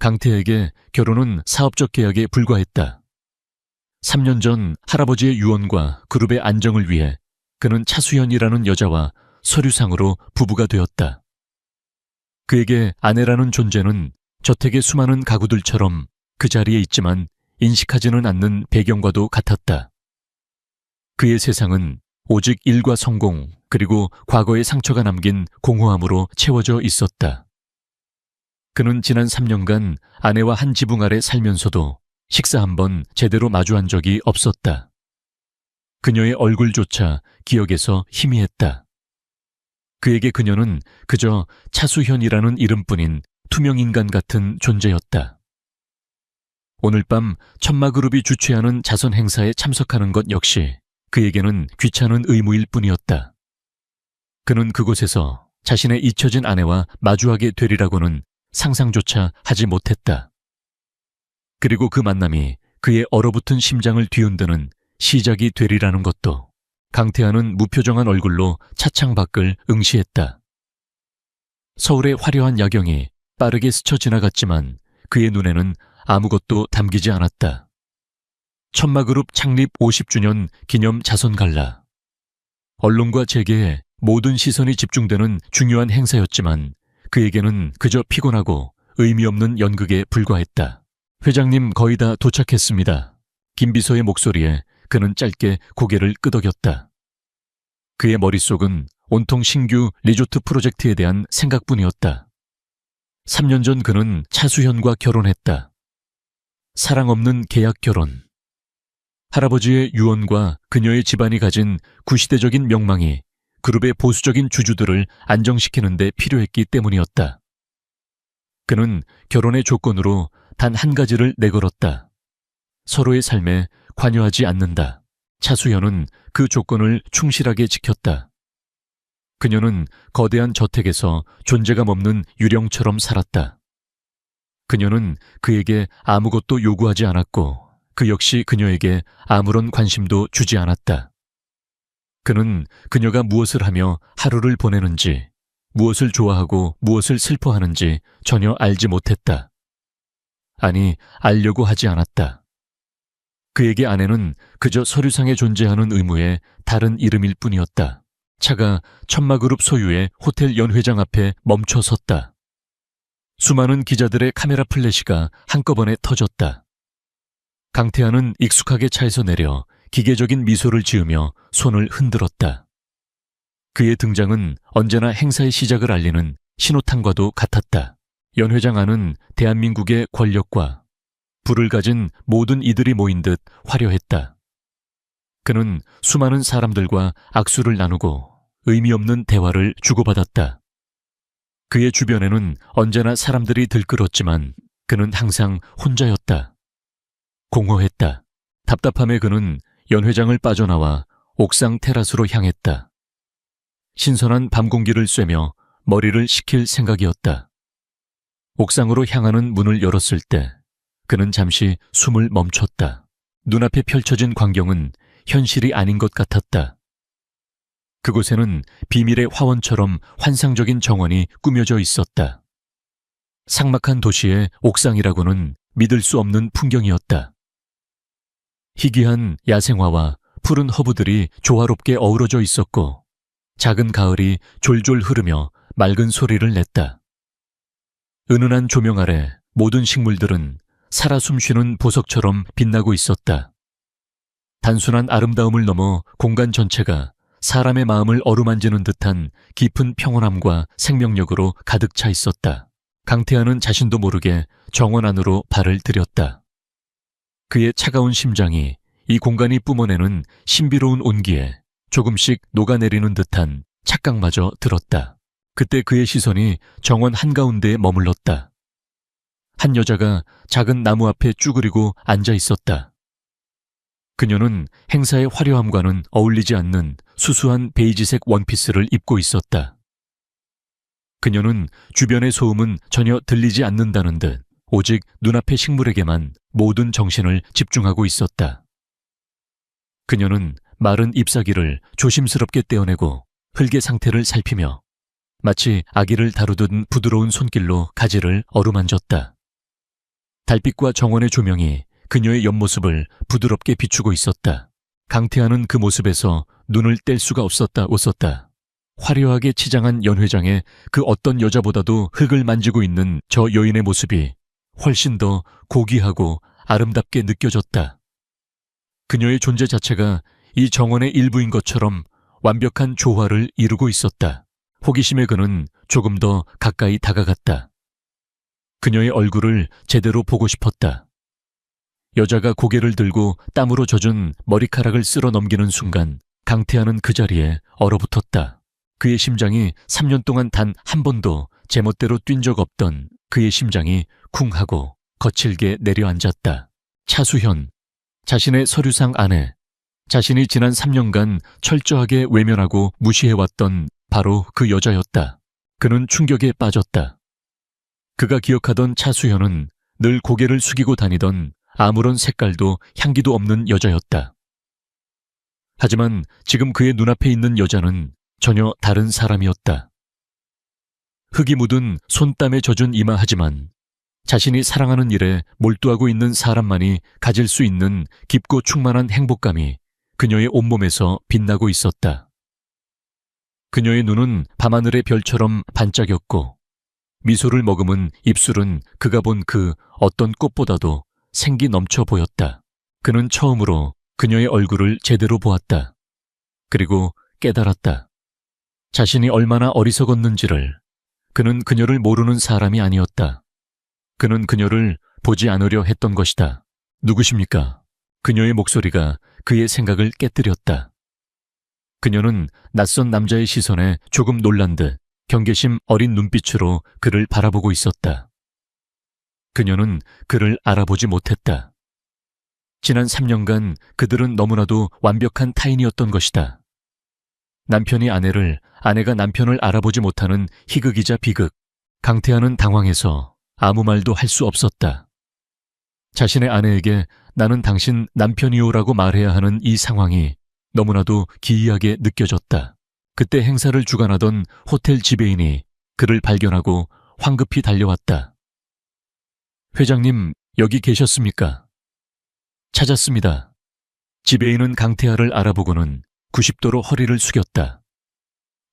강태에게 결혼은 사업적 계약에 불과했다. 3년 전 할아버지의 유언과 그룹의 안정을 위해 그는 차수현이라는 여자와 서류상으로 부부가 되었다. 그에게 아내라는 존재는 저택의 수많은 가구들처럼 그 자리에 있지만 인식하지는 않는 배경과도 같았다. 그의 세상은 오직 일과 성공 그리고 과거의 상처가 남긴 공허함으로 채워져 있었다. 그는 지난 3년간 아내와 한 지붕 아래 살면서도 식사 한 번 제대로 마주한 적이 없었다. 그녀의 얼굴조차 기억에서 희미했다. 그에게 그녀는 그저 차수현이라는 이름뿐인 투명인간 같은 존재였다. 오늘 밤 천마그룹이 주최하는 자선 행사에 참석하는 것 역시 그에게는 귀찮은 의무일 뿐이었다. 그는 그곳에서 자신의 잊혀진 아내와 마주하게 되리라고는 상상조차 하지 못했다. 그리고 그 만남이 그의 얼어붙은 심장을 뒤흔드는 시작이 되리라는 것도 강태하는 무표정한 얼굴로 차창 밖을 응시했다. 서울의 화려한 야경이 빠르게 스쳐 지나갔지만 그의 눈에는 아무것도 담기지 않았다. 천마그룹 창립 50주년 기념 자선 갈라. 언론과 재계에 모든 시선이 집중되는 중요한 행사였지만 그에게는 그저 피곤하고 의미 없는 연극에 불과했다. 회장님 거의 다 도착했습니다. 김비서의 목소리에 그는 짧게 고개를 끄덕였다. 그의 머릿속은 온통 신규 리조트 프로젝트에 대한 생각뿐이었다. 3년 전 그는 차수현과 결혼했다. 사랑 없는 계약 결혼. 할아버지의 유언과 그녀의 집안이 가진 구시대적인 명망이 그룹의 보수적인 주주들을 안정시키는 데 필요했기 때문이었다. 그는 결혼의 조건으로 단 한 가지를 내걸었다. 서로의 삶에 관여하지 않는다. 차수현은 그 조건을 충실하게 지켰다. 그녀는 거대한 저택에서 존재감 없는 유령처럼 살았다. 그녀는 그에게 아무것도 요구하지 않았고 그 역시 그녀에게 아무런 관심도 주지 않았다. 그는 그녀가 무엇을 하며 하루를 보내는지, 무엇을 좋아하고 무엇을 슬퍼하는지 전혀 알지 못했다. 아니, 알려고 하지 않았다. 그에게 아내는 그저 서류상에 존재하는 의무의 다른 이름일 뿐이었다. 차가 천마그룹 소유의 호텔 연회장 앞에 멈춰 섰다. 수많은 기자들의 카메라 플래시가 한꺼번에 터졌다. 강태하는 익숙하게 차에서 내려 기계적인 미소를 지으며 손을 흔들었다. 그의 등장은 언제나 행사의 시작을 알리는 신호탄과도 같았다. 연회장 안은 대한민국의 권력과 불을 가진 모든 이들이 모인 듯 화려했다. 그는 수많은 사람들과 악수를 나누고 의미 없는 대화를 주고받았다. 그의 주변에는 언제나 사람들이 들끓었지만 그는 항상 혼자였다. 공허했다. 답답함에 그는 연회장을 빠져나와 옥상 테라스로 향했다. 신선한 밤 공기를 쐬며 머리를 식힐 생각이었다. 옥상으로 향하는 문을 열었을 때 그는 잠시 숨을 멈췄다. 눈앞에 펼쳐진 광경은 현실이 아닌 것 같았다. 그곳에는 비밀의 화원처럼 환상적인 정원이 꾸며져 있었다. 삭막한 도시의 옥상이라고는 믿을 수 없는 풍경이었다. 희귀한 야생화와 푸른 허브들이 조화롭게 어우러져 있었고 작은 가을이 졸졸 흐르며 맑은 소리를 냈다. 은은한 조명 아래 모든 식물들은 살아 숨쉬는 보석처럼 빛나고 있었다. 단순한 아름다움을 넘어 공간 전체가 사람의 마음을 어루만지는 듯한 깊은 평온함과 생명력으로 가득 차 있었다. 강태하는 자신도 모르게 정원 안으로 발을 들였다. 그의 차가운 심장이 이 공간이 뿜어내는 신비로운 온기에 조금씩 녹아내리는 듯한 착각마저 들었다. 그때 그의 시선이 정원 한가운데에 머물렀다. 한 여자가 작은 나무 앞에 쭈그리고 앉아 있었다. 그녀는 행사의 화려함과는 어울리지 않는 수수한 베이지색 원피스를 입고 있었다. 그녀는 주변의 소음은 전혀 들리지 않는다는 듯 오직 눈앞의 식물에게만 모든 정신을 집중하고 있었다. 그녀는 마른 잎사귀를 조심스럽게 떼어내고 흙의 상태를 살피며 마치 아기를 다루던 부드러운 손길로 가지를 어루만졌다. 달빛과 정원의 조명이 그녀의 옆모습을 부드럽게 비추고 있었다. 강태하는 그 모습에서 눈을 뗄 수가 없었다 웃었다. 화려하게 치장한 연회장에 그 어떤 여자보다도 흙을 만지고 있는 저 여인의 모습이 훨씬 더 고귀하고 아름답게 느껴졌다. 그녀의 존재 자체가 이 정원의 일부인 것처럼 완벽한 조화를 이루고 있었다. 호기심에 그는 조금 더 가까이 다가갔다. 그녀의 얼굴을 제대로 보고 싶었다. 여자가 고개를 들고 땀으로 젖은 머리카락을 쓸어 넘기는 순간 강태하는 그 자리에 얼어붙었다. 그의 심장이 3년 동안 단 한 번도 제멋대로 뛴 적 없던 그의 심장이 쿵 하고 거칠게 내려앉았다. 차수현, 자신의 서류상 아내, 자신이 지난 3년간 철저하게 외면하고 무시해왔던 바로 그 여자였다. 그는 충격에 빠졌다. 그가 기억하던 차수현은 늘 고개를 숙이고 다니던 아무런 색깔도 향기도 없는 여자였다. 하지만 지금 그의 눈앞에 있는 여자는 전혀 다른 사람이었다. 흙이 묻은 손땀에 젖은 이마 하지만 자신이 사랑하는 일에 몰두하고 있는 사람만이 가질 수 있는 깊고 충만한 행복감이 그녀의 온몸에서 빛나고 있었다. 그녀의 눈은 밤하늘의 별처럼 반짝였고 미소를 머금은 입술은 그가 본 그 어떤 꽃보다도 생기 넘쳐 보였다. 그는 처음으로 그녀의 얼굴을 제대로 보았다. 그리고 깨달았다. 자신이 얼마나 어리석었는지를. 그는 그녀를 모르는 사람이 아니었다. 그는 그녀를 보지 않으려 했던 것이다. 누구십니까? 그녀의 목소리가 그의 생각을 깨뜨렸다. 그녀는 낯선 남자의 시선에 조금 놀란 듯 경계심 어린 눈빛으로 그를 바라보고 있었다. 그녀는 그를 알아보지 못했다. 지난 3년간 그들은 너무나도 완벽한 타인이었던 것이다. 남편이 아내를, 아내가 남편을 알아보지 못하는 희극이자 비극. 강태하는 당황해서 아무 말도 할 수 없었다. 자신의 아내에게 나는 당신 남편이오라고 말해야 하는 이 상황이 너무나도 기이하게 느껴졌다. 그때 행사를 주관하던 호텔 지배인이 그를 발견하고 황급히 달려왔다. 회장님, 여기 계셨습니까? 찾았습니다. 지배인은 강태하를 알아보고는 90도로 허리를 숙였다.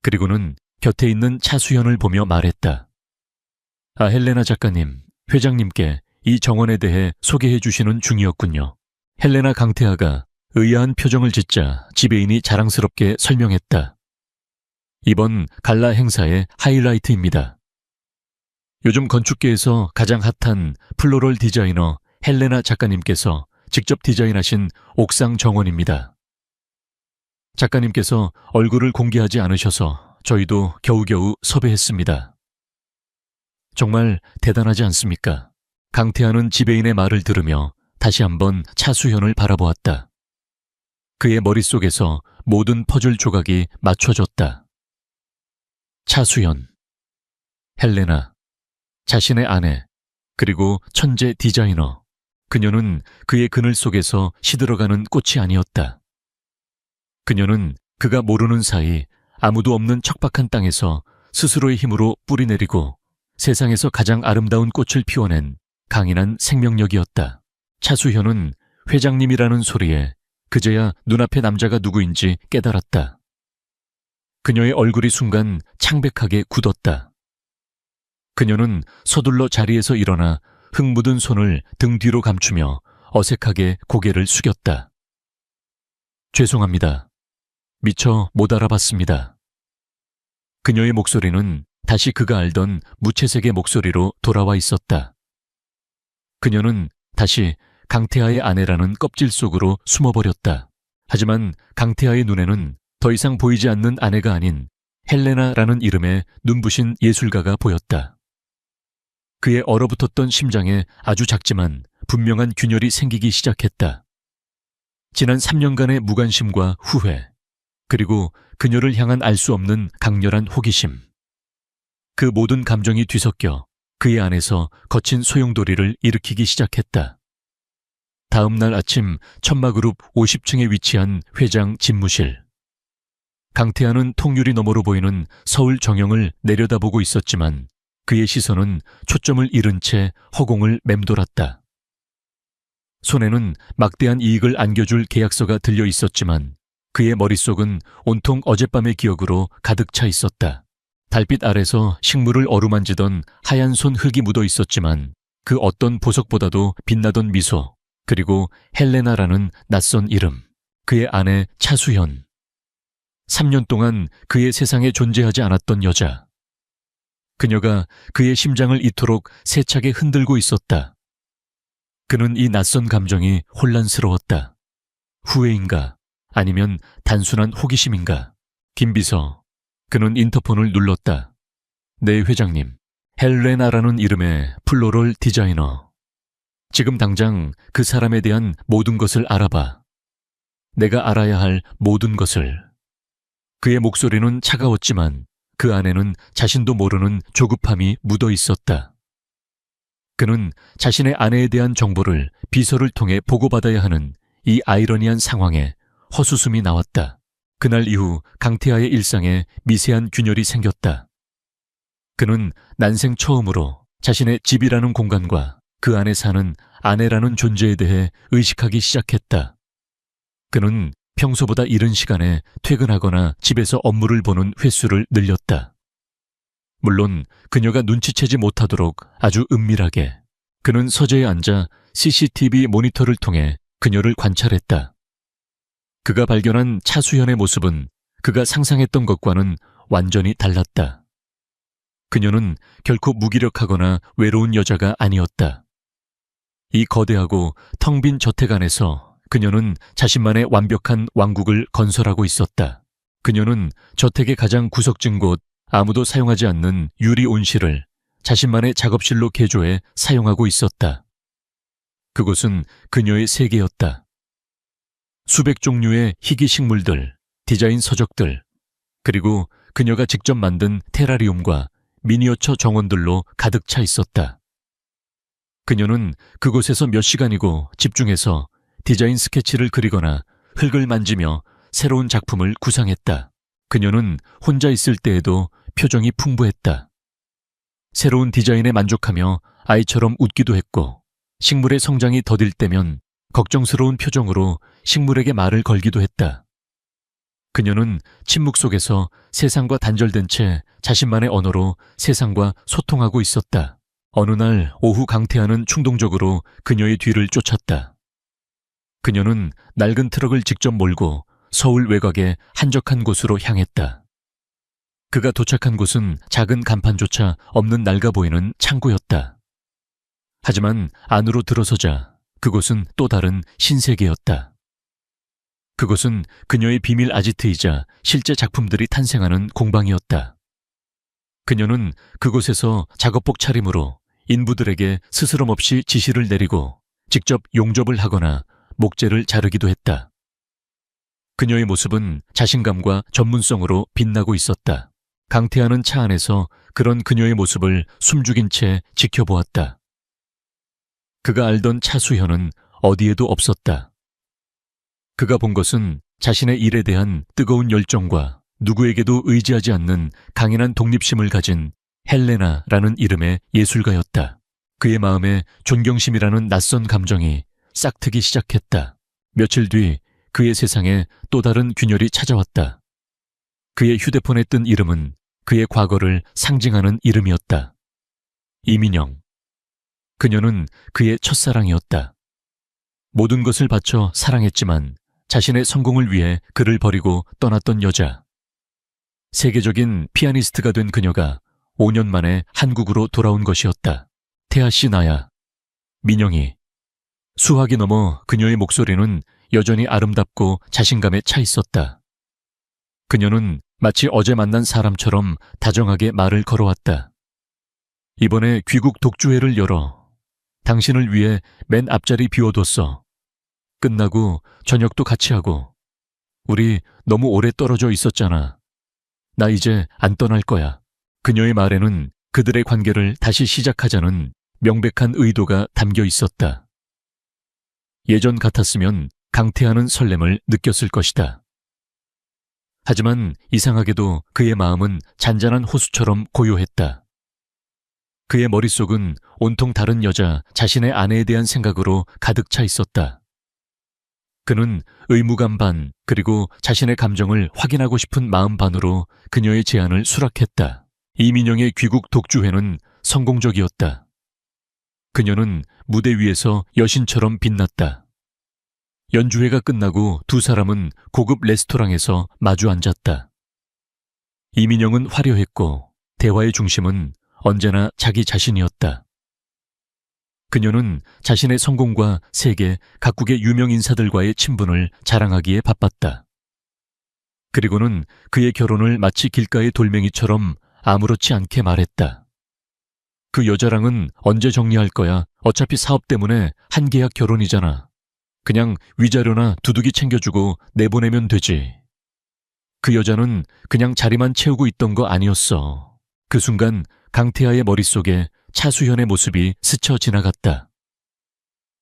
그리고는 곁에 있는 차수현을 보며 말했다. 아, 헬레나 작가님, 회장님께 이 정원에 대해 소개해 주시는 중이었군요. 헬레나 강태하가 의아한 표정을 짓자 지배인이 자랑스럽게 설명했다. 이번 갈라 행사의 하이라이트입니다. 요즘 건축계에서 가장 핫한 플로럴 디자이너 헬레나 작가님께서 직접 디자인하신 옥상 정원입니다. 작가님께서 얼굴을 공개하지 않으셔서 저희도 겨우겨우 섭외했습니다. 정말 대단하지 않습니까? 강태하는 지배인의 말을 들으며 다시 한번 차수현을 바라보았다. 그의 머릿속에서 모든 퍼즐 조각이 맞춰졌다. 차수현, 헬레나, 자신의 아내, 그리고 천재 디자이너. 그녀는 그의 그늘 속에서 시들어가는 꽃이 아니었다. 그녀는 그가 모르는 사이 아무도 없는 척박한 땅에서 스스로의 힘으로 뿌리내리고 세상에서 가장 아름다운 꽃을 피워낸 강인한 생명력이었다. 차수현은 회장님이라는 소리에 그제야 눈앞의 남자가 누구인지 깨달았다. 그녀의 얼굴이 순간 창백하게 굳었다. 그녀는 서둘러 자리에서 일어나 흙 묻은 손을 등 뒤로 감추며 어색하게 고개를 숙였다. 죄송합니다. 미처 못 알아봤습니다. 그녀의 목소리는 다시 그가 알던 무채색의 목소리로 돌아와 있었다. 그녀는 다시 강태하의 아내라는 껍질 속으로 숨어버렸다. 하지만 강태하의 눈에는 더 이상 보이지 않는 아내가 아닌 헬레나라는 이름의 눈부신 예술가가 보였다. 그의 얼어붙었던 심장에 아주 작지만 분명한 균열이 생기기 시작했다. 지난 3년간의 무관심과 후회, 그리고 그녀를 향한 알 수 없는 강렬한 호기심. 그 모든 감정이 뒤섞여 그의 안에서 거친 소용돌이를 일으키기 시작했다. 다음 날 아침 천마그룹 50층에 위치한 회장 집무실. 강태하는 통유리 너머로 보이는 서울 정영을 내려다보고 있었지만 그의 시선은 초점을 잃은 채 허공을 맴돌았다. 손에는 막대한 이익을 안겨줄 계약서가 들려 있었지만 그의 머릿속은 온통 어젯밤의 기억으로 가득 차 있었다. 달빛 아래서 식물을 어루만지던 하얀 손 흙이 묻어 있었지만 그 어떤 보석보다도 빛나던 미소, 그리고 헬레나라는 낯선 이름, 그의 아내 차수현. 3년 동안 그의 세상에 존재하지 않았던 여자. 그녀가 그의 심장을 이토록 세차게 흔들고 있었다. 그는 이 낯선 감정이 혼란스러웠다. 후회인가? 아니면 단순한 호기심인가? 김비서. 그는 인터폰을 눌렀다. 네, 회장님. 헬레나라는 이름의 플로럴 디자이너. 지금 당장 그 사람에 대한 모든 것을 알아봐. 내가 알아야 할 모든 것을. 그의 목소리는 차가웠지만 그 안에는 자신도 모르는 조급함이 묻어 있었다. 그는 자신의 아내에 대한 정보를 비서를 통해 보고받아야 하는 이 아이러니한 상황에 허수음이 나왔다. 그날 이후 강태하의 일상에 미세한 균열이 생겼다. 그는 난생 처음으로 자신의 집이라는 공간과 그 안에 사는 아내라는 존재에 대해 의식하기 시작했다. 그는 평소보다 이른 시간에 퇴근하거나 집에서 업무를 보는 횟수를 늘렸다. 물론 그녀가 눈치채지 못하도록 아주 은밀하게 그는 서재에 앉아 CCTV 모니터를 통해 그녀를 관찰했다. 그가 발견한 차수현의 모습은 그가 상상했던 것과는 완전히 달랐다. 그녀는 결코 무기력하거나 외로운 여자가 아니었다. 이 거대하고 텅 빈 저택 안에서 그녀는 자신만의 완벽한 왕국을 건설하고 있었다. 그녀는 저택의 가장 구석진 곳, 아무도 사용하지 않는 유리 온실을 자신만의 작업실로 개조해 사용하고 있었다. 그곳은 그녀의 세계였다. 수백 종류의 희귀 식물들, 디자인 서적들, 그리고 그녀가 직접 만든 테라리움과 미니어처 정원들로 가득 차 있었다. 그녀는 그곳에서 몇 시간이고 집중해서 디자인 스케치를 그리거나 흙을 만지며 새로운 작품을 구상했다. 그녀는 혼자 있을 때에도 표정이 풍부했다. 새로운 디자인에 만족하며 아이처럼 웃기도 했고, 식물의 성장이 더딜 때면 걱정스러운 표정으로 식물에게 말을 걸기도 했다. 그녀는 침묵 속에서 세상과 단절된 채 자신만의 언어로 세상과 소통하고 있었다. 어느 날 오후 강태하는 충동적으로 그녀의 뒤를 쫓았다. 그녀는 낡은 트럭을 직접 몰고 서울 외곽의 한적한 곳으로 향했다. 그가 도착한 곳은 작은 간판조차 없는 낡아 보이는 창고였다. 하지만 안으로 들어서자 그곳은 또 다른 신세계였다. 그곳은 그녀의 비밀 아지트이자 실제 작품들이 탄생하는 공방이었다. 그녀는 그곳에서 작업복 차림으로 인부들에게 스스럼 없이 지시를 내리고 직접 용접을 하거나 목재를 자르기도 했다. 그녀의 모습은 자신감과 전문성으로 빛나고 있었다. 강태하는 차 안에서 그런 그녀의 모습을 숨죽인 채 지켜보았다. 그가 알던 차수현은 어디에도 없었다. 그가 본 것은 자신의 일에 대한 뜨거운 열정과 누구에게도 의지하지 않는 강인한 독립심을 가진 헬레나라는 이름의 예술가였다. 그의 마음에 존경심이라는 낯선 감정이 싹트기 시작했다. 며칠 뒤 그의 세상에 또 다른 균열이 찾아왔다. 그의 휴대폰에 뜬 이름은 그의 과거를 상징하는 이름이었다. 이민영. 그녀는 그의 첫사랑이었다. 모든 것을 바쳐 사랑했지만 자신의 성공을 위해 그를 버리고 떠났던 여자. 세계적인 피아니스트가 된 그녀가 5년 만에 한국으로 돌아온 것이었다. 태아씨 나야. 민영이. 수학이 넘어 그녀의 목소리는 여전히 아름답고 자신감에 차 있었다. 그녀는 마치 어제 만난 사람처럼 다정하게 말을 걸어왔다. 이번에 귀국 독주회를 열어. 당신을 위해 맨 앞자리 비워뒀어. 끝나고 저녁도 같이 하고. 우리 너무 오래 떨어져 있었잖아. 나 이제 안 떠날 거야. 그녀의 말에는 그들의 관계를 다시 시작하자는 명백한 의도가 담겨 있었다. 예전 같았으면 강태하는 설렘을 느꼈을 것이다. 하지만 이상하게도 그의 마음은 잔잔한 호수처럼 고요했다. 그의 머릿속은 온통 다른 여자, 자신의 아내에 대한 생각으로 가득 차 있었다. 그는 의무감 반, 그리고 자신의 감정을 확인하고 싶은 마음 반으로 그녀의 제안을 수락했다. 이민영의 귀국 독주회는 성공적이었다. 그녀는 무대 위에서 여신처럼 빛났다. 연주회가 끝나고 두 사람은 고급 레스토랑에서 마주 앉았다. 이민영은 화려했고 대화의 중심은 언제나 자기 자신이었다. 그녀는 자신의 성공과 세계 각국의 유명 인사들과의 친분을 자랑하기에 바빴다. 그리고는 그의 결혼을 마치 길가의 돌멩이처럼 아무렇지 않게 말했다. 그 여자랑은 언제 정리할 거야? 어차피 사업 때문에 한 계약 결혼이잖아. 그냥 위자료나 두둑이 챙겨주고 내보내면 되지. 그 여자는 그냥 자리만 채우고 있던 거 아니었어. 그 순간 강태하의 머릿속에 차수현의 모습이 스쳐 지나갔다.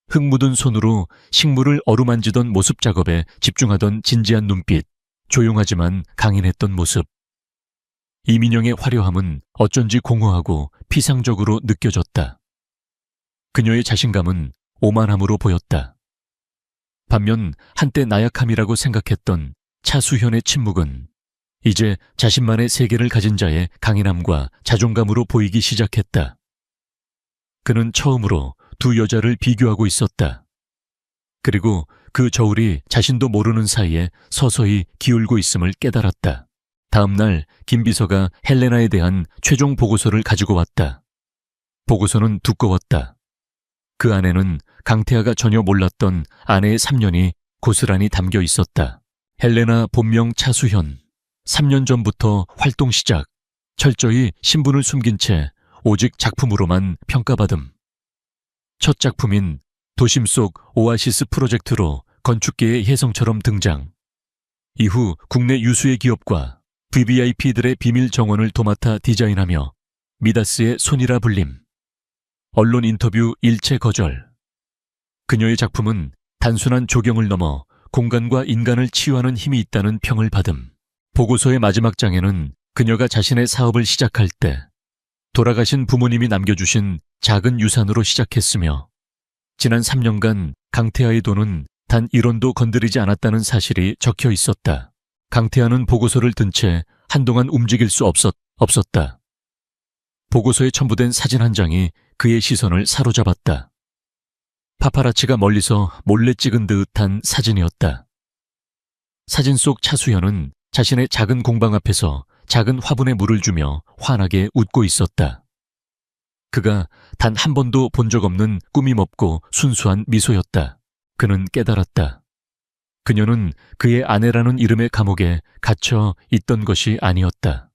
흙 묻은 손으로 식물을 어루만지던 모습 작업에 집중하던 진지한 눈빛, 조용하지만 강인했던 모습. 이민영의 화려함은 어쩐지 공허하고 피상적으로 느껴졌다. 그녀의 자신감은 오만함으로 보였다. 반면 한때 나약함이라고 생각했던 차수현의 침묵은 이제 자신만의 세계를 가진 자의 강인함과 자존감으로 보이기 시작했다. 그는 처음으로 두 여자를 비교하고 있었다. 그리고 그 저울이 자신도 모르는 사이에 서서히 기울고 있음을 깨달았다. 다음 날 김 비서가 헬레나에 대한 최종 보고서를 가지고 왔다. 보고서는 두꺼웠다. 그 안에는 강태하가 전혀 몰랐던 아내의 3년이 고스란히 담겨 있었다. 헬레나 본명 차수현. 3년 전부터 활동 시작. 철저히 신분을 숨긴 채 오직 작품으로만 평가받음. 첫 작품인 도심 속 오아시스 프로젝트로 건축계의 혜성처럼 등장. 이후 국내 유수의 기업과 VVIP들의 비밀 정원을 도맡아 디자인하며 미다스의 손이라 불림. 언론 인터뷰 일체 거절. 그녀의 작품은 단순한 조경을 넘어 공간과 인간을 치유하는 힘이 있다는 평을 받음. 보고서의 마지막 장에는 그녀가 자신의 사업을 시작할 때 돌아가신 부모님이 남겨주신 작은 유산으로 시작했으며 지난 3년간 강태하의 돈은 단 1원도 건드리지 않았다는 사실이 적혀 있었다. 강태하는 보고서를 든 채 한동안 움직일 수 없었다. 보고서에 첨부된 사진 한 장이 그의 시선을 사로잡았다. 파파라치가 멀리서 몰래 찍은 듯한 사진이었다. 사진 속 차수현은 자신의 작은 공방 앞에서 작은 화분에 물을 주며 환하게 웃고 있었다. 그가 단 한 번도 본 적 없는 꾸밈 없고 순수한 미소였다. 그는 깨달았다. 그녀는 그의 아내라는 이름의 감옥에 갇혀 있던 것이 아니었다.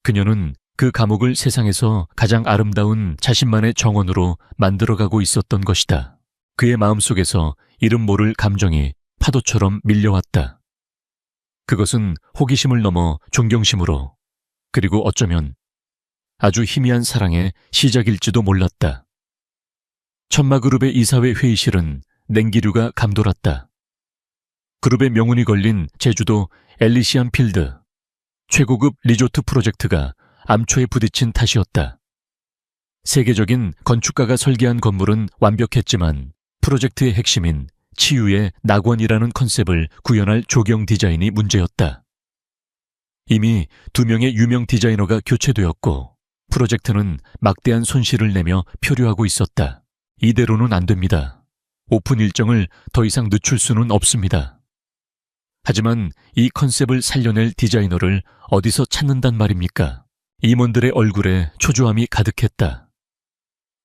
그녀는 그 감옥을 세상에서 가장 아름다운 자신만의 정원으로 만들어가고 있었던 것이다. 그의 마음속에서 이름 모를 감정이 파도처럼 밀려왔다. 그것은 호기심을 넘어 존경심으로, 그리고 어쩌면 아주 희미한 사랑의 시작일지도 몰랐다. 천마그룹의 이사회 회의실은 냉기류가 감돌았다. 그룹의 명운이 걸린 제주도 엘리시안 필드, 최고급 리조트 프로젝트가 암초에 부딪힌 탓이었다. 세계적인 건축가가 설계한 건물은 완벽했지만 프로젝트의 핵심인 치유의 낙원이라는 컨셉을 구현할 조경 디자인이 문제였다. 이미 2명의 유명 디자이너가 교체되었고 프로젝트는 막대한 손실을 내며 표류하고 있었다. 이대로는 안 됩니다. 오픈 일정을 더 이상 늦출 수는 없습니다. 하지만 이 컨셉을 살려낼 디자이너를 어디서 찾는단 말입니까? 임원들의 얼굴에 초조함이 가득했다.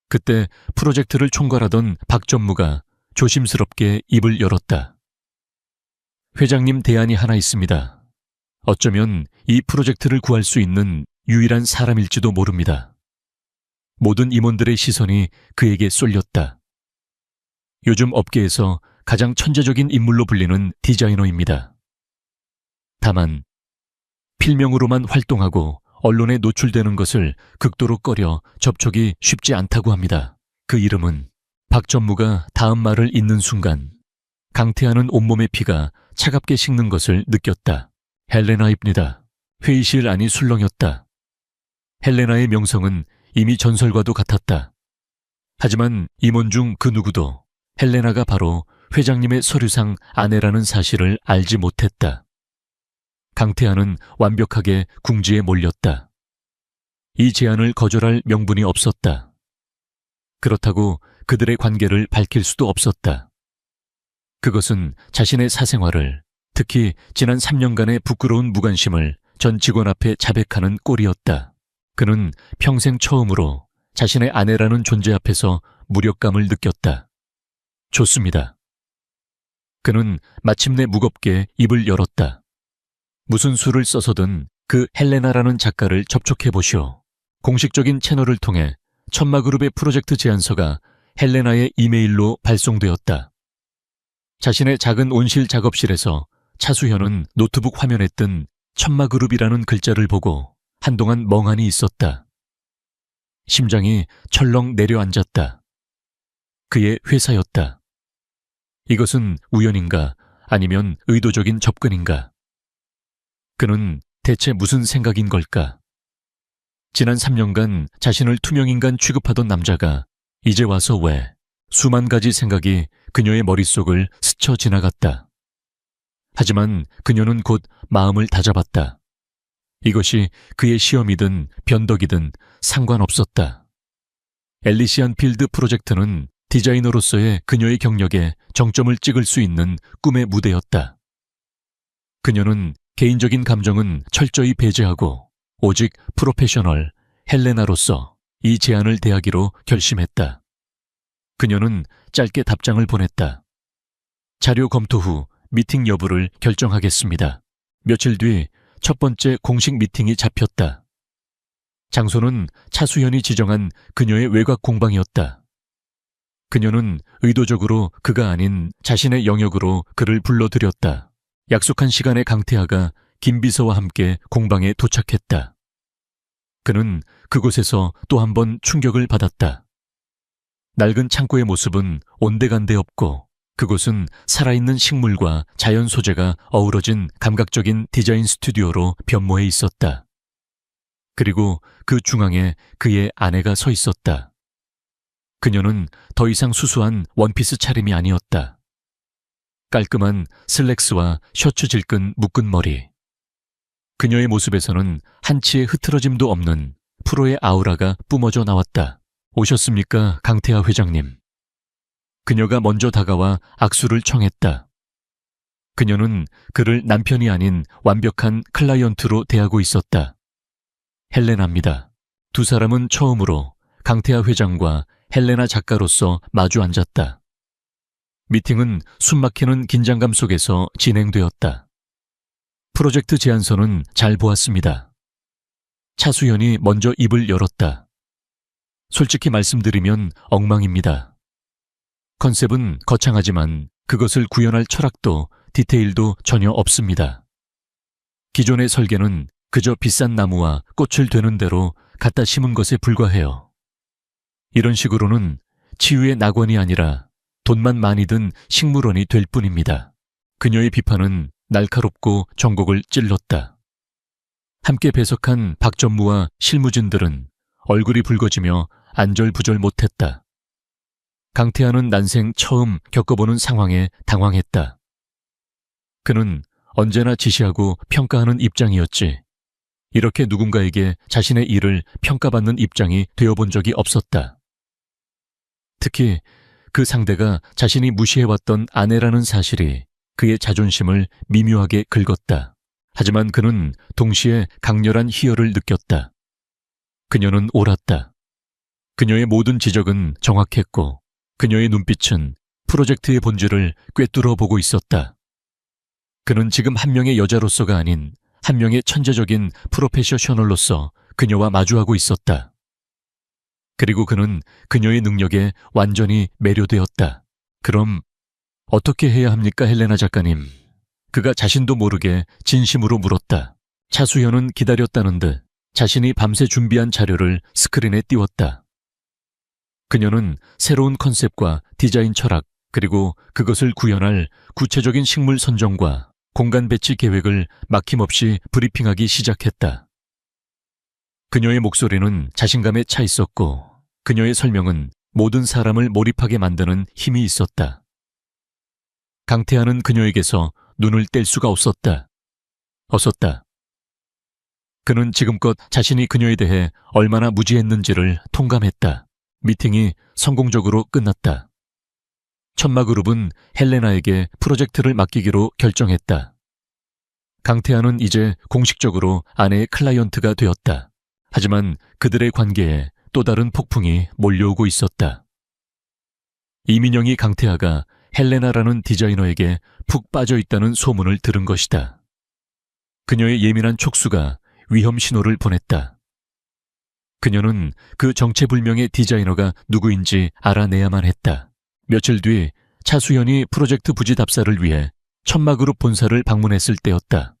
그때 프로젝트를 총괄하던 박 전무가 조심스럽게 입을 열었다. 회장님 대안이 하나 있습니다. 어쩌면 이 프로젝트를 구할 수 있는 유일한 사람일지도 모릅니다. 모든 임원들의 시선이 그에게 쏠렸다. 요즘 업계에서 가장 천재적인 인물로 불리는 디자이너입니다. 다만 필명으로만 활동하고 언론에 노출되는 것을 극도로 꺼려 접촉이 쉽지 않다고 합니다. 그 이름은 박 전무가 다음 말을 잇는 순간 강태하는 온몸의 피가 차갑게 식는 것을 느꼈다. 헬레나입니다. 회의실 안이 술렁였다. 헬레나의 명성은 이미 전설과도 같았다. 하지만 임원 중 그 누구도 헬레나가 바로 회장님의 서류상 아내라는 사실을 알지 못했다. 강태하는 완벽하게 궁지에 몰렸다. 이 제안을 거절할 명분이 없었다. 그렇다고 그들의 관계를 밝힐 수도 없었다. 그것은 자신의 사생활을, 특히 지난 3년간의 부끄러운 무관심을 전 직원 앞에 자백하는 꼴이었다. 그는 평생 처음으로 자신의 아내라는 존재 앞에서 무력감을 느꼈다. 좋습니다. 그는 마침내 무겁게 입을 열었다. 무슨 수를 써서든 그 헬레나라는 작가를 접촉해보시오. 공식적인 채널을 통해 천마그룹의 프로젝트 제안서가 헬레나의 이메일로 발송되었다. 자신의 작은 온실 작업실에서 차수현은 노트북 화면에 뜬 천마그룹이라는 글자를 보고 한동안 멍하니 있었다. 심장이 철렁 내려앉았다. 그의 회사였다. 이것은 우연인가 아니면 의도적인 접근인가? 그는 대체 무슨 생각인 걸까? 지난 3년간 자신을 투명인간 취급하던 남자가 이제 와서 왜 수만 가지 생각이 그녀의 머릿속을 스쳐 지나갔다. 하지만 그녀는 곧 마음을 다잡았다. 이것이 그의 시험이든 변덕이든 상관없었다. 엘리시안 필드 프로젝트는 디자이너로서의 그녀의 경력에 정점을 찍을 수 있는 꿈의 무대였다. 그녀는 개인적인 감정은 철저히 배제하고 오직 프로페셔널 헬레나로서 이 제안을 대하기로 결심했다. 그녀는 짧게 답장을 보냈다. 자료 검토 후 미팅 여부를 결정하겠습니다. 며칠 뒤 첫 번째 공식 미팅이 잡혔다. 장소는 차수현이 지정한 그녀의 외곽 공방이었다. 그녀는 의도적으로 그가 아닌 자신의 영역으로 그를 불러들였다. 약속한 시간에 강태하가 김 비서와 함께 공방에 도착했다. 그는 그곳에서 또 한 번 충격을 받았다. 낡은 창고의 모습은 온데간데 없고 그곳은 살아있는 식물과 자연 소재가 어우러진 감각적인 디자인 스튜디오로 변모해 있었다. 그리고 그 중앙에 그의 아내가 서 있었다. 그녀는 더 이상 수수한 원피스 차림이 아니었다. 깔끔한 슬랙스와 셔츠 질끈 묶은 머리. 그녀의 모습에서는 한치의 흐트러짐도 없는 프로의 아우라가 뿜어져 나왔다. 오셨습니까, 강태하 회장님? 그녀가 먼저 다가와 악수를 청했다. 그녀는 그를 남편이 아닌 완벽한 클라이언트로 대하고 있었다. 헬레나입니다. 두 사람은 처음으로 강태하 회장과 헬레나 작가로서 마주 앉았다. 미팅은 숨막히는 긴장감 속에서 진행되었다. 프로젝트 제안서는 잘 보았습니다. 차수현이 먼저 입을 열었다. 솔직히 말씀드리면 엉망입니다. 컨셉은 거창하지만 그것을 구현할 철학도 디테일도 전혀 없습니다. 기존의 설계는 그저 비싼 나무와 꽃을 되는 대로 갖다 심은 것에 불과해요. 이런 식으로는 치유의 낙원이 아니라 돈만 많이 든 식물원이 될 뿐입니다. 그녀의 비판은 날카롭고 전곡을 찔렀다. 함께 배석한 박전무와 실무진들은 얼굴이 붉어지며 안절부절 못했다. 강태하는 난생 처음 겪어보는 상황에 당황했다. 그는 언제나 지시하고 평가하는 입장이었지. 이렇게 누군가에게 자신의 일을 평가받는 입장이 되어본 적이 없었다. 특히 그 상대가 자신이 무시해왔던 아내라는 사실이 그의 자존심을 미묘하게 긁었다. 하지만 그는 동시에 강렬한 희열을 느꼈다. 그녀는 옳았다. 그녀의 모든 지적은 정확했고 그녀의 눈빛은 프로젝트의 본질을 꿰뚫어 보고 있었다. 그는 지금 한 명의 여자로서가 아닌 한 명의 천재적인 프로페셔널로서 그녀와 마주하고 있었다. 그리고 그는 그녀의 능력에 완전히 매료되었다. 그럼 어떻게 해야 합니까, 헬레나 작가님? 그가 자신도 모르게 진심으로 물었다. 차수현은 기다렸다는 듯 자신이 밤새 준비한 자료를 스크린에 띄웠다. 그녀는 새로운 컨셉과 디자인 철학, 그리고 그것을 구현할 구체적인 식물 선정과 공간 배치 계획을 막힘없이 브리핑하기 시작했다. 그녀의 목소리는 자신감에 차 있었고 그녀의 설명은 모든 사람을 몰입하게 만드는 힘이 있었다. 강태하는 그녀에게서 눈을 뗄 수가 없었다. 없었다. 그는 지금껏 자신이 그녀에 대해 얼마나 무지했는지를 통감했다. 미팅이 성공적으로 끝났다. 천마그룹은 헬레나에게 프로젝트를 맡기기로 결정했다. 강태하는 이제 공식적으로 아내의 클라이언트가 되었다. 하지만 그들의 관계에 또 다른 폭풍이 몰려오고 있었다. 이민영이 강태하가 헬레나라는 디자이너에게 푹 빠져 있다는 소문을 들은 것이다. 그녀의 예민한 촉수가 위험 신호를 보냈다. 그녀는 그 정체불명의 디자이너가 누구인지 알아내야만 했다. 며칠 뒤 차수현이 프로젝트 부지 답사를 위해 천마그룹 본사를 방문했을 때였다.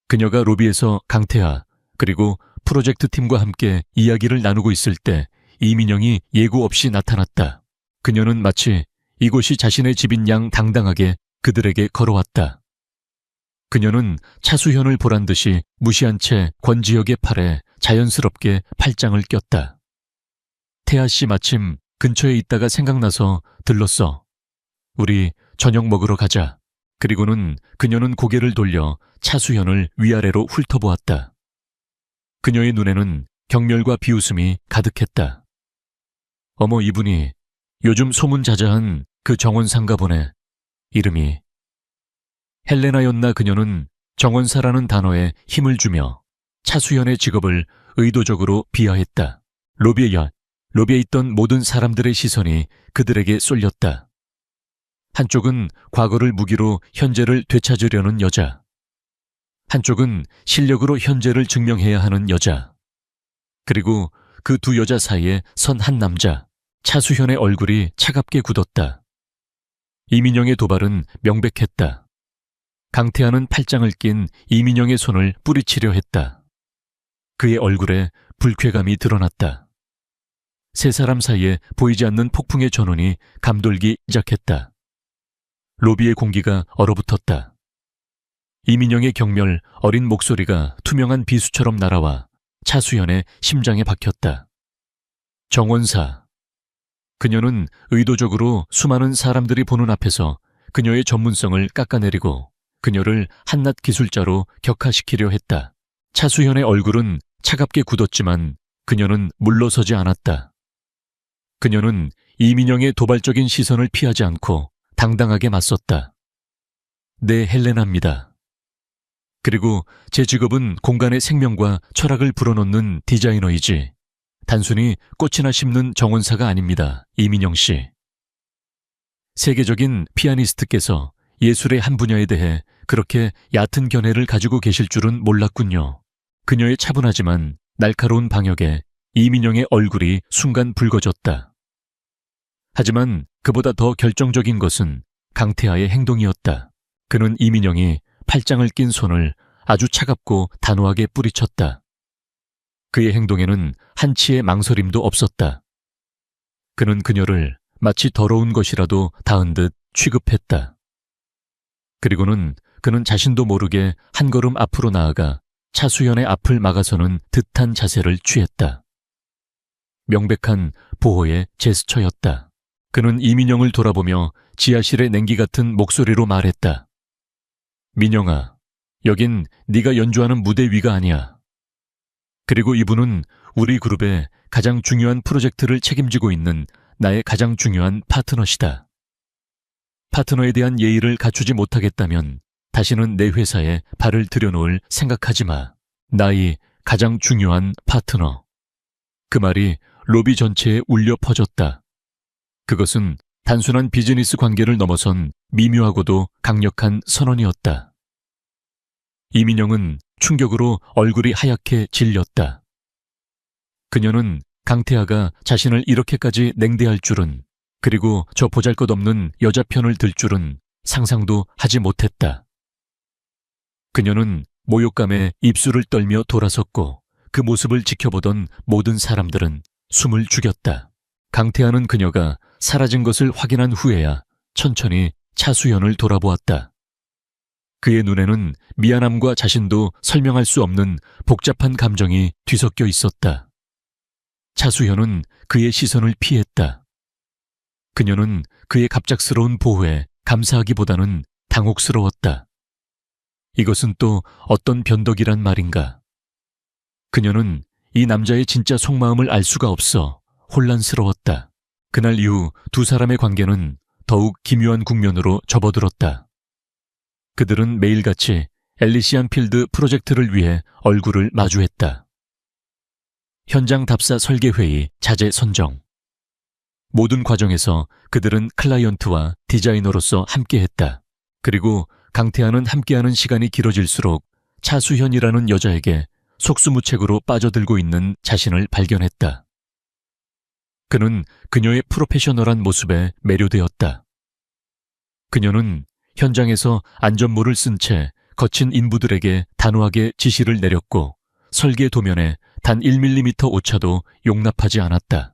그녀가 로비에서 강태하 그리고 프로젝트 팀과 함께 이야기를 나누고 있을 때 이민영이 예고 없이 나타났다. 그녀는 마치 이곳이 자신의 집인 양 당당하게 그들에게 걸어왔다. 그녀는 차수현을 보란 듯이 무시한 채 권지혁의 팔에 자연스럽게 팔짱을 꼈다. 태아 씨 마침 근처에 있다가 생각나서 들렀어. 우리 저녁 먹으러 가자. 그리고는 그녀는 고개를 돌려 차수현을 위아래로 훑어보았다. 그녀의 눈에는 경멸과 비웃음이 가득했다. 어머, 이분이 요즘 소문자자한 그 정원사인가 보네. 이름이. 헬레나였나. 그녀는 정원사라는 단어에 힘을 주며 차수현의 직업을 의도적으로 비하했다. 로비에 있던 모든 사람들의 시선이 그들에게 쏠렸다. 한쪽은 과거를 무기로 현재를 되찾으려는 여자. 한쪽은 실력으로 현재를 증명해야 하는 여자. 그리고 그 두 여자 사이에 선 한 남자. 차수현의 얼굴이 차갑게 굳었다. 이민영의 도발은 명백했다. 강태하는 팔짱을 낀 이민영의 손을 뿌리치려 했다. 그의 얼굴에 불쾌감이 드러났다. 세 사람 사이에 보이지 않는 폭풍의 전운이 감돌기 시작했다. 로비의 공기가 얼어붙었다. 이민영의 경멸 어린 목소리가 투명한 비수처럼 날아와 차수현의 심장에 박혔다. 정원사. 그녀는 의도적으로 수많은 사람들이 보는 앞에서 그녀의 전문성을 깎아내리고 그녀를 한낱 기술자로 격화시키려 했다. 차수현의 얼굴은 차갑게 굳었지만 그녀는 물러서지 않았다. 그녀는 이민영의 도발적인 시선을 피하지 않고 당당하게 맞섰다. 네, 헬레나입니다. 그리고 제 직업은 공간의 생명과 철학을 불어넣는 디자이너이지 단순히 꽃이나 심는 정원사가 아닙니다. 이민영 씨. 세계적인 피아니스트께서 예술의 한 분야에 대해 그렇게 얕은 견해를 가지고 계실 줄은 몰랐군요. 그녀의 차분하지만 날카로운 방역에 이민영의 얼굴이 순간 붉어졌다. 하지만 그보다 더 결정적인 것은 강태하의 행동이었다. 그는 이민영이 팔짱을 낀 손을 아주 차갑고 단호하게 뿌리쳤다. 그의 행동에는 한치의 망설임도 없었다. 그는 그녀를 마치 더러운 것이라도 닿은 듯 취급했다. 그리고는 그는 자신도 모르게 한 걸음 앞으로 나아가 차수현의 앞을 막아서는 듯한 자세를 취했다. 명백한 보호의 제스처였다. 그는 이민영을 돌아보며 지하실의 냉기 같은 목소리로 말했다. 민영아, 여긴 네가 연주하는 무대 위가 아니야. 그리고 이분은 우리 그룹의 가장 중요한 프로젝트를 책임지고 있는 나의 가장 중요한 파트너시다. 파트너에 대한 예의를 갖추지 못하겠다면 다시는 내 회사에 발을 들여놓을 생각하지 마. 나의 가장 중요한 파트너. 그 말이 로비 전체에 울려 퍼졌다. 그것은 단순한 비즈니스 관계를 넘어선 미묘하고도 강력한 선언이었다. 이민영은 충격으로 얼굴이 하얗게 질렸다. 그녀는 강태하가 자신을 이렇게까지 냉대할 줄은, 그리고 저 보잘것없는 여자 편을 들 줄은 상상도 하지 못했다. 그녀는 모욕감에 입술을 떨며 돌아섰고 그 모습을 지켜보던 모든 사람들은 숨을 죽였다. 강태하는 그녀가 사라진 것을 확인한 후에야 천천히 차수현을 돌아보았다. 그의 눈에는 미안함과 자신도 설명할 수 없는 복잡한 감정이 뒤섞여 있었다. 차수현은 그의 시선을 피했다. 그녀는 그의 갑작스러운 보호에 감사하기보다는 당혹스러웠다. 이것은 또 어떤 변덕이란 말인가. 그녀는 이 남자의 진짜 속마음을 알 수가 없어 혼란스러웠다. 그날 이후 두 사람의 관계는 더욱 기묘한 국면으로 접어들었다. 그들은 매일같이 엘리시안 필드 프로젝트를 위해 얼굴을 마주했다. 현장 답사 설계 회의, 자재 선정. 모든 과정에서 그들은 클라이언트와 디자이너로서 함께했다. 그리고 강태하는 함께하는 시간이 길어질수록 차수현이라는 여자에게 속수무책으로 빠져들고 있는 자신을 발견했다. 그는 그녀의 프로페셔널한 모습에 매료되었다. 그녀는 현장에서 안전모를 쓴 채 거친 인부들에게 단호하게 지시를 내렸고 설계 도면에 단 1mm 오차도 용납하지 않았다.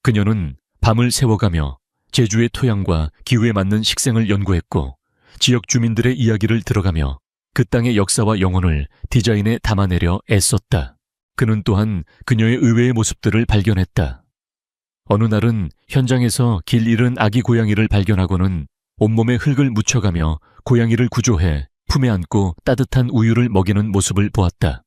그녀는 밤을 새워가며 제주의 토양과 기후에 맞는 식생을 연구했고 지역 주민들의 이야기를 들어가며 그 땅의 역사와 영혼을 디자인에 담아내려 애썼다. 그는 또한 그녀의 의외의 모습들을 발견했다. 어느 날은 현장에서 길 잃은 아기 고양이를 발견하고는 온몸에 흙을 묻혀가며 고양이를 구조해 품에 안고 따뜻한 우유를 먹이는 모습을 보았다.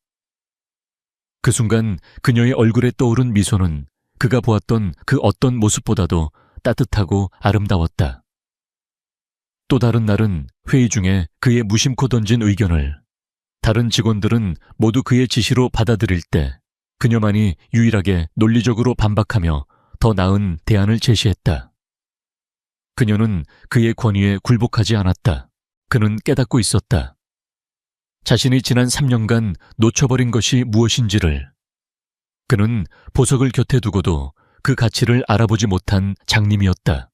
그 순간 그녀의 얼굴에 떠오른 미소는 그가 보았던 그 어떤 모습보다도 따뜻하고 아름다웠다. 또 다른 날은 회의 중에 그의 무심코 던진 의견을 다른 직원들은 모두 그의 지시로 받아들일 때 그녀만이 유일하게 논리적으로 반박하며 더 나은 대안을 제시했다. 그녀는 그의 권위에 굴복하지 않았다. 그는 깨닫고 있었다. 자신이 지난 3년간 놓쳐버린 것이 무엇인지를. 그는 보석을 곁에 두고도 그 가치를 알아보지 못한 장님이었다.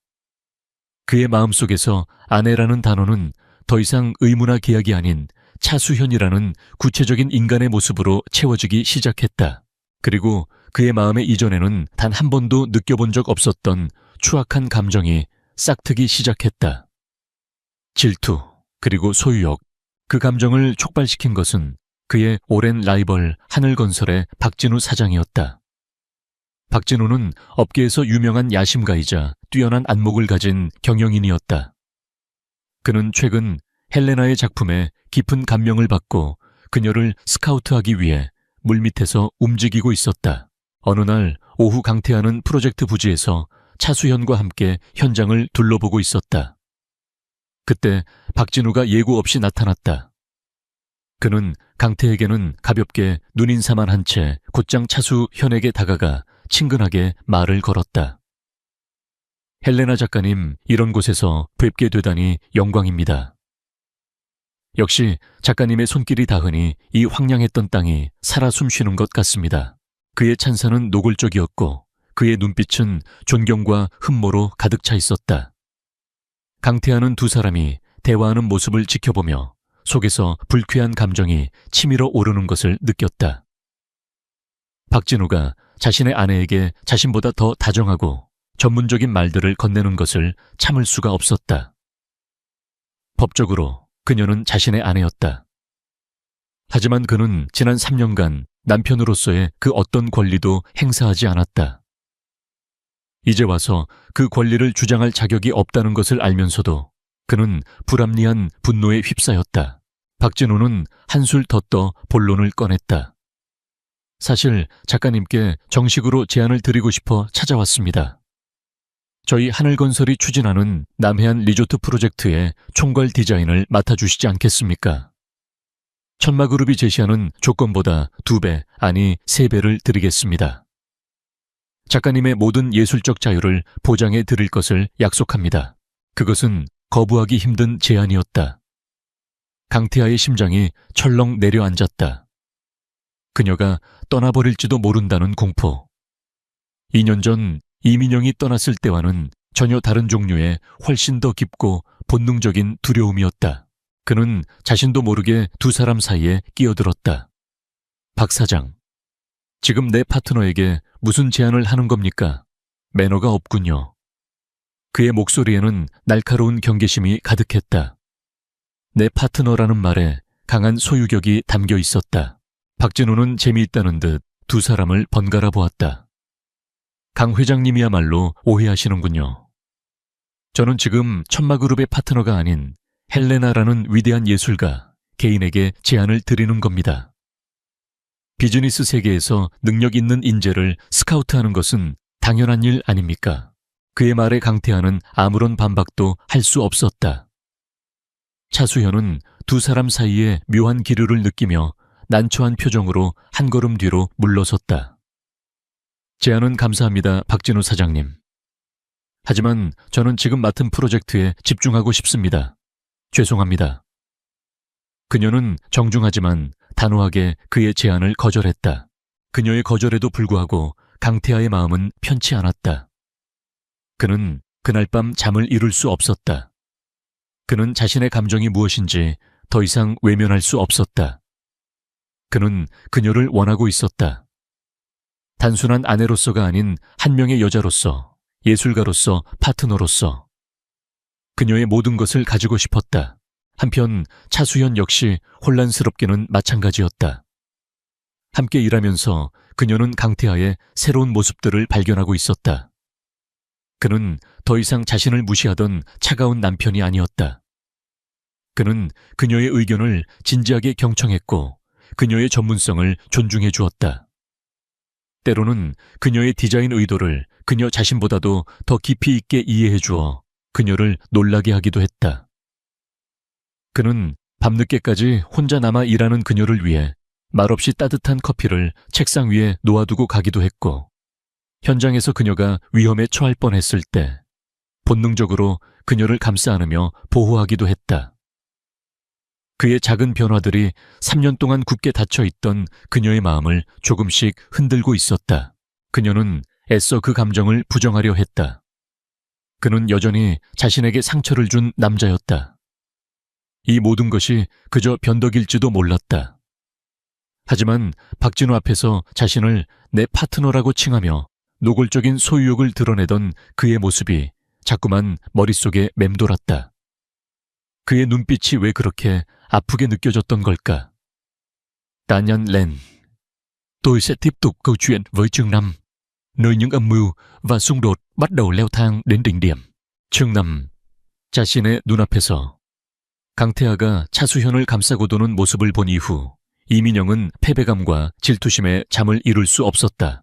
그의 마음속에서 아내라는 단어는 더 이상 의무나 계약이 아닌 차수현이라는 구체적인 인간의 모습으로 채워지기 시작했다. 그리고 그의 마음의 이전에는 단 한 번도 느껴본 적 없었던 추악한 감정이 싹트기 시작했다. 질투, 그리고 소유욕. 그 감정을 촉발시킨 것은 그의 오랜 라이벌 하늘건설의 박진우 사장이었다. 박진우는 업계에서 유명한 야심가이자 뛰어난 안목을 가진 경영인이었다. 그는 최근 헬레나의 작품에 깊은 감명을 받고 그녀를 스카우트하기 위해 물밑에서 움직이고 있었다. 어느 날 오후 강태하는 프로젝트 부지에서 차수현과 함께 현장을 둘러보고 있었다. 그때 박진우가 예고 없이 나타났다. 그는 강태에게는 가볍게 눈인사만 한 채 곧장 차수현에게 다가가 친근하게 말을 걸었다. 헬레나 작가님, 이런 곳에서 뵙게 되다니 영광입니다. 역시 작가님의 손길이 닿으니 이 황량했던 땅이 살아 숨쉬는 것 같습니다. 그의 찬사는 노골적이었고 그의 눈빛은 존경과 흠모로 가득 차 있었다. 강태하는 두 사람이 대화하는 모습을 지켜보며 속에서 불쾌한 감정이 치밀어 오르는 것을 느꼈다. 박진우가 자신의 아내에게 자신보다 더 다정하고 전문적인 말들을 건네는 것을 참을 수가 없었다. 법적으로 그녀는 자신의 아내였다. 하지만 그는 지난 3년간 남편으로서의 그 어떤 권리도 행사하지 않았다. 이제 와서 그 권리를 주장할 자격이 없다는 것을 알면서도 그는 불합리한 분노에 휩싸였다. 박진우는 한술 더 떠 본론을 꺼냈다. 사실 작가님께 정식으로 제안을 드리고 싶어 찾아왔습니다. 저희 하늘건설이 추진하는 남해안 리조트 프로젝트의 총괄 디자인을 맡아주시지 않겠습니까? 천마그룹이 제시하는 조건보다 2배, 아니 3배를 드리겠습니다. 작가님의 모든 예술적 자유를 보장해 드릴 것을 약속합니다. 그것은 거부하기 힘든 제안이었다. 강태하의 심장이 철렁 내려앉았다. 그녀가 떠나버릴지도 모른다는 공포. 2년 전 이민영이 떠났을 때와는 전혀 다른 종류의 훨씬 더 깊고 본능적인 두려움이었다. 그는 자신도 모르게 두 사람 사이에 끼어들었다. 박 사장, 지금 내 파트너에게 무슨 제안을 하는 겁니까? 매너가 없군요. 그의 목소리에는 날카로운 경계심이 가득했다. 내 파트너라는 말에 강한 소유격이 담겨 있었다. 박진우는 재미있다는 듯 두 사람을 번갈아 보았다. 강 회장님이야말로 오해하시는군요. 저는 지금 천마그룹의 파트너가 아닌 헬레나라는 위대한 예술가, 개인에게 제안을 드리는 겁니다. 비즈니스 세계에서 능력 있는 인재를 스카우트하는 것은 당연한 일 아닙니까? 그의 말에 강태하는 아무런 반박도 할 수 없었다. 차수현은 두 사람 사이에 묘한 기류를 느끼며 난처한 표정으로 한 걸음 뒤로 물러섰다. 제안은 감사합니다, 박진우 사장님. 하지만 저는 지금 맡은 프로젝트에 집중하고 싶습니다. 죄송합니다. 그녀는 정중하지만 단호하게 그의 제안을 거절했다. 그녀의 거절에도 불구하고 강태하의 마음은 편치 않았다. 그는 그날 밤 잠을 이룰 수 없었다. 그는 자신의 감정이 무엇인지 더 이상 외면할 수 없었다. 그는 그녀를 원하고 있었다. 단순한 아내로서가 아닌 한 명의 여자로서, 예술가로서, 파트너로서. 그녀의 모든 것을 가지고 싶었다. 한편 차수현 역시 혼란스럽게는 마찬가지였다. 함께 일하면서 그녀는 강태하의 새로운 모습들을 발견하고 있었다. 그는 더 이상 자신을 무시하던 차가운 남편이 아니었다. 그는 그녀의 의견을 진지하게 경청했고 그녀의 전문성을 존중해 주었다. 때로는 그녀의 디자인 의도를 그녀 자신보다도 더 깊이 있게 이해해 주어 그녀를 놀라게 하기도 했다. 그는 밤늦게까지 혼자 남아 일하는 그녀를 위해 말없이 따뜻한 커피를 책상 위에 놓아두고 가기도 했고, 현장에서 그녀가 위험에 처할 뻔했을 때 본능적으로 그녀를 감싸 안으며 보호하기도 했다. 그의 작은 변화들이 3년 동안 굳게 닫혀있던 그녀의 마음을 조금씩 흔들고 있었다. 그녀는 애써 그 감정을 부정하려 했다. 그는 여전히 자신에게 상처를 준 남자였다. 이 모든 것이 그저 변덕일지도 몰랐다. 하지만 박진우 앞에서 자신을 내 파트너라고 칭하며 노골적인 소유욕을 드러내던 그의 모습이 자꾸만 머릿속에 맴돌았다. 그의 눈빛이 왜 그렇게 아프게 느껴졌던 걸까? Tạ Nhân Lên. Tôi sẽ tiếp tục câu chuyện với chương 5, nơi những âm mưu và xung đột bắt đầu leo thang đến đỉnh điểm. chương 5. 자신의 눈앞에서 강태하가 차수현을 감싸고 도는 모습을 본 이후 이민영은 패배감과 질투심에 잠을 이룰 수 없었다.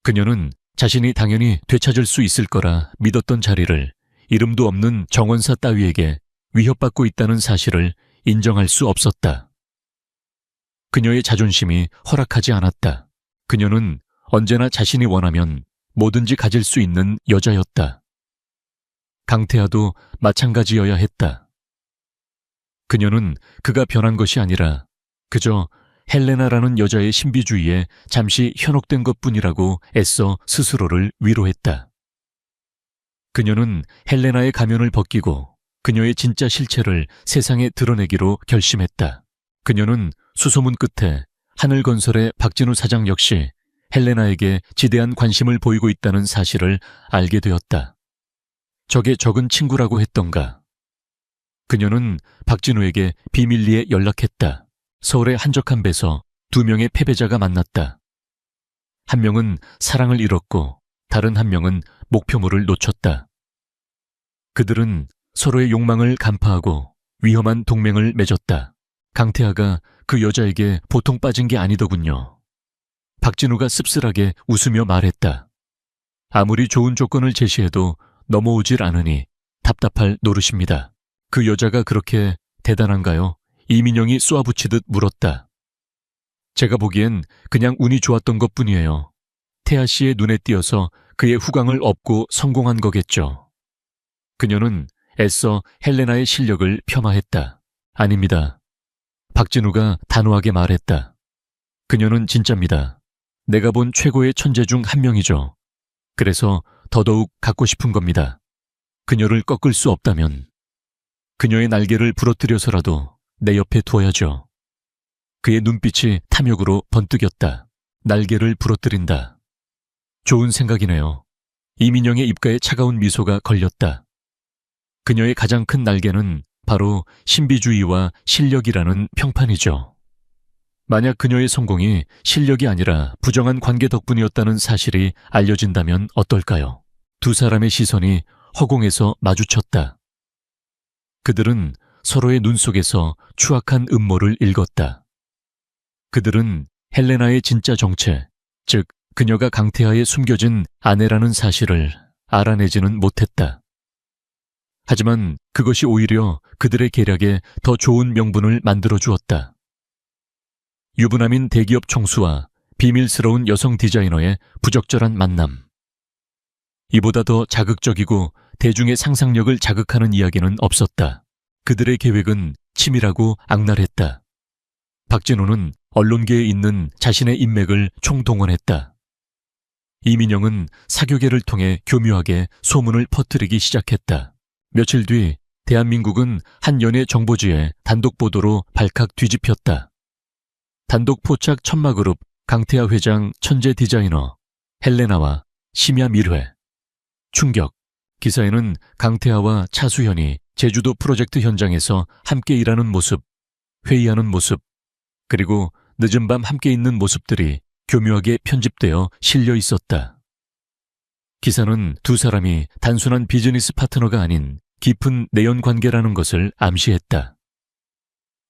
그녀는 자신이 당연히 되찾을 수 있을 거라 믿었던 자리를 이름도 없는 정원사 따위에게 위협받고 있다는 사실을 인정할 수 없었다. 그녀의 자존심이 허락하지 않았다. 그녀는 언제나 자신이 원하면 뭐든지 가질 수 있는 여자였다. 강태하도 마찬가지여야 했다. 그녀는 그가 변한 것이 아니라 그저 헬레나라는 여자의 신비주의에 잠시 현혹된 것뿐이라고 애써 스스로를 위로했다. 그녀는 헬레나의 가면을 벗기고 그녀의 진짜 실체를 세상에 드러내기로 결심했다. 그녀는 수소문 끝에 하늘건설의 박진우 사장 역시 헬레나에게 지대한 관심을 보이고 있다는 사실을 알게 되었다. 적의 적은 친구라고 했던가. 그녀는 박진우에게 비밀리에 연락했다. 서울의 한적한 배서 2명의 패배자가 만났다. 한 명은 사랑을 잃었고 다른 한 명은 목표물을 놓쳤다. 그들은 서로의 욕망을 간파하고 위험한 동맹을 맺었다. 강태하가 그 여자에게 보통 빠진 게 아니더군요. 박진우가 씁쓸하게 웃으며 말했다. 아무리 좋은 조건을 제시해도 넘어오질 않으니 답답할 노릇입니다. 그 여자가 그렇게 대단한가요? 이민영이 쏘아붙이듯 물었다. 제가 보기엔 그냥 운이 좋았던 것뿐이에요. 태아 씨의 눈에 띄어서 그의 후광을 업고 성공한 거겠죠. 그녀는 애써 헬레나의 실력을 폄하했다. 아닙니다. 박진우가 단호하게 말했다. 그녀는 진짜입니다. 내가 본 최고의 천재 중 한 명이죠. 그래서 더더욱 갖고 싶은 겁니다. 그녀를 꺾을 수 없다면 그녀의 날개를 부러뜨려서라도 내 옆에 두어야죠. 그의 눈빛이 탐욕으로 번뜩였다. 날개를 부러뜨린다. 좋은 생각이네요. 이민영의 입가에 차가운 미소가 걸렸다. 그녀의 가장 큰 날개는 바로 신비주의와 실력이라는 평판이죠. 만약 그녀의 성공이 실력이 아니라 부정한 관계 덕분이었다는 사실이 알려진다면 어떨까요? 두 사람의 시선이 허공에서 마주쳤다. 그들은 서로의 눈 속에서 추악한 음모를 읽었다. 그들은 헬레나의 진짜 정체, 즉 그녀가 강태하에 숨겨진 아내라는 사실을 알아내지는 못했다. 하지만 그것이 오히려 그들의 계략에 더 좋은 명분을 만들어 주었다. 유부남인 대기업 총수와 비밀스러운 여성 디자이너의 부적절한 만남. 이보다 더 자극적이고 대중의 상상력을 자극하는 이야기는 없었다. 그들의 계획은 치밀하고 악랄했다. 박진호는 언론계에 있는 자신의 인맥을 총동원했다. 이민영은 사교계를 통해 교묘하게 소문을 퍼뜨리기 시작했다. 며칠 뒤 대한민국은 한 연예 정보지에 단독 보도로 발칵 뒤집혔다. 단독 포착 천마그룹 강태하 회장 천재 디자이너 헬레나와 심야 밀회. 충격. 기사에는 강태하와 차수현이 제주도 프로젝트 현장에서 함께 일하는 모습, 회의하는 모습, 그리고 늦은 밤 함께 있는 모습들이 교묘하게 편집되어 실려 있었다. 기사는 두 사람이 단순한 비즈니스 파트너가 아닌 깊은 내연 관계라는 것을 암시했다.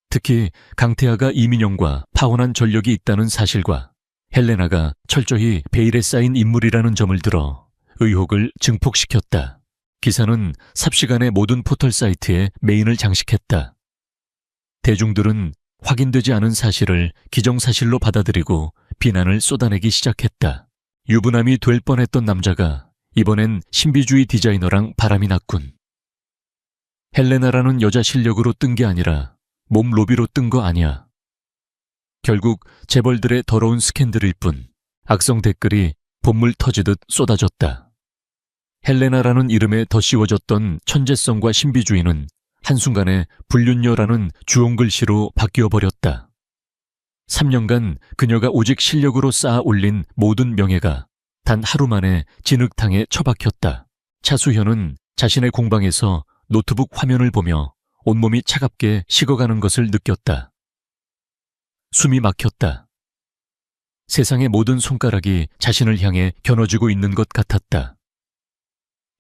특히 강태하가 이민영과 파혼한 전력이 있다는 사실과 헬레나가 철저히 베일에 쌓인 인물이라는 점을 들어 의혹을 증폭시켰다. 기사는 삽시간에 모든 포털 사이트에 메인을 장식했다. 대중들은 확인되지 않은 사실을 기정사실로 받아들이고 비난을 쏟아내기 시작했다. 유부남이 될 뻔했던 남자가 이번엔 신비주의 디자이너랑 바람이 났군. 헬레나라는 여자 실력으로 뜬 게 아니라 몸 로비로 뜬 거 아니야. 결국 재벌들의 더러운 스캔들일 뿐 악성 댓글이 봇물 터지듯 쏟아졌다. 헬레나라는 이름에 덧씌워졌던 천재성과 신비주의는 한순간에 불륜녀라는 주홍글씨로 바뀌어버렸다. 3년간 그녀가 오직 실력으로 쌓아 올린 모든 명예가 단 하루 만에 진흙탕에 처박혔다. 차수현은 자신의 공방에서 노트북 화면을 보며 온몸이 차갑게 식어가는 것을 느꼈다. 숨이 막혔다. 세상의 모든 손가락이 자신을 향해 겨눠지고 있는 것 같았다.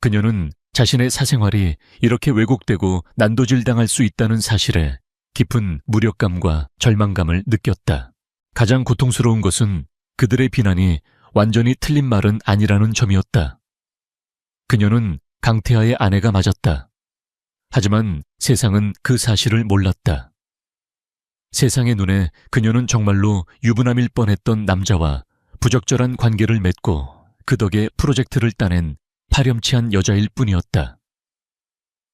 그녀는 자신의 사생활이 이렇게 왜곡되고 난도질당할 수 있다는 사실에 깊은 무력감과 절망감을 느꼈다. 가장 고통스러운 것은 그들의 비난이 완전히 틀린 말은 아니라는 점이었다. 그녀는 강태하의 아내가 맞았다. 하지만 세상은 그 사실을 몰랐다. 세상의 눈에 그녀는 정말로 유부남일 뻔했던 남자와 부적절한 관계를 맺고 그 덕에 프로젝트를 따낸 파렴치한 여자일 뿐이었다.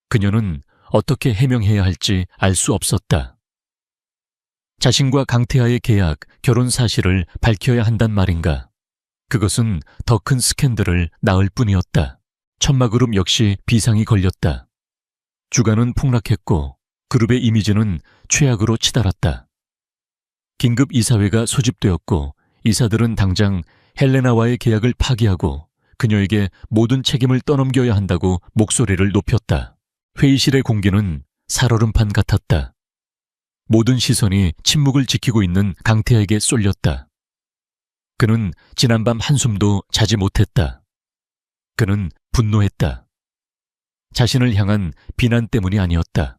그녀는 어떻게 해명해야 할지 알 수 없었다. 자신과 강태하의 계약, 결혼 사실을 밝혀야 한단 말인가. 그것은 더 큰 스캔들을 낳을 뿐이었다. 천마그룹 역시 비상이 걸렸다. 주가는 폭락했고 그룹의 이미지는 최악으로 치달았다. 긴급 이사회가 소집되었고 이사들은 당장 헬레나와의 계약을 파기하고 그녀에게 모든 책임을 떠넘겨야 한다고 목소리를 높였다. 회의실의 공기는 살얼음판 같았다. 모든 시선이 침묵을 지키고 있는 강태하에게 쏠렸다. 그는 지난밤 한숨도 자지 못했다. 그는 분노했다. 자신을 향한 비난 때문이 아니었다.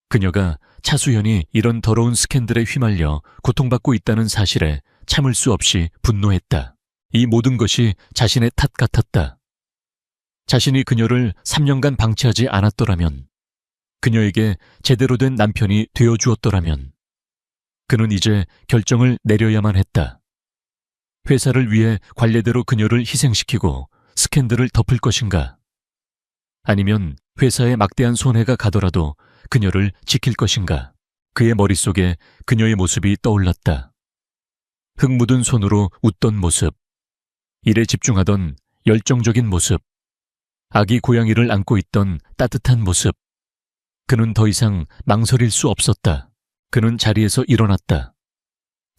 그녀가 차수현이 이런 더러운 스캔들에 휘말려 고통받고 있다는 사실에 참을 수 없이 분노했다. 이 모든 것이 자신의 탓 같았다. 자신이 그녀를 3년간 방치하지 않았더라면, 그녀에게 제대로 된 남편이 되어주었더라면, 그는 이제 결정을 내려야만 했다. 회사를 위해 관례대로 그녀를 희생시키고 스캔들을 덮을 것인가? 아니면 회사에 막대한 손해가 가더라도 그녀를 지킬 것인가? 그의 머릿속에 그녀의 모습이 떠올랐다. 흙 묻은 손으로 웃던 모습, 일에 집중하던 열정적인 모습, 아기 고양이를 안고 있던 따뜻한 모습. 그는 더 이상 망설일 수 없었다. 그는 자리에서 일어났다.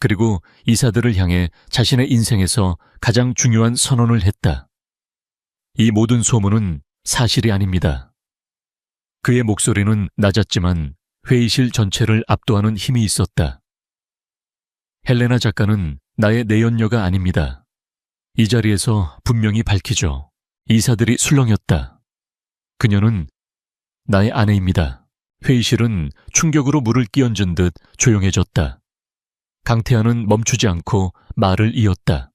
그리고 이사들을 향해 자신의 인생에서 가장 중요한 선언을 했다. 이 모든 소문은 사실이 아닙니다. 그의 목소리는 낮았지만 회의실 전체를 압도하는 힘이 있었다. 헬레나 작가는 나의 내연녀가 아닙니다. 이 자리에서 분명히 밝히죠. 이사들이 술렁였다. 그녀는 나의 아내입니다. 회의실은 충격으로 물을 끼얹은 듯 조용해졌다. 강태하는 멈추지 않고 말을 이었다.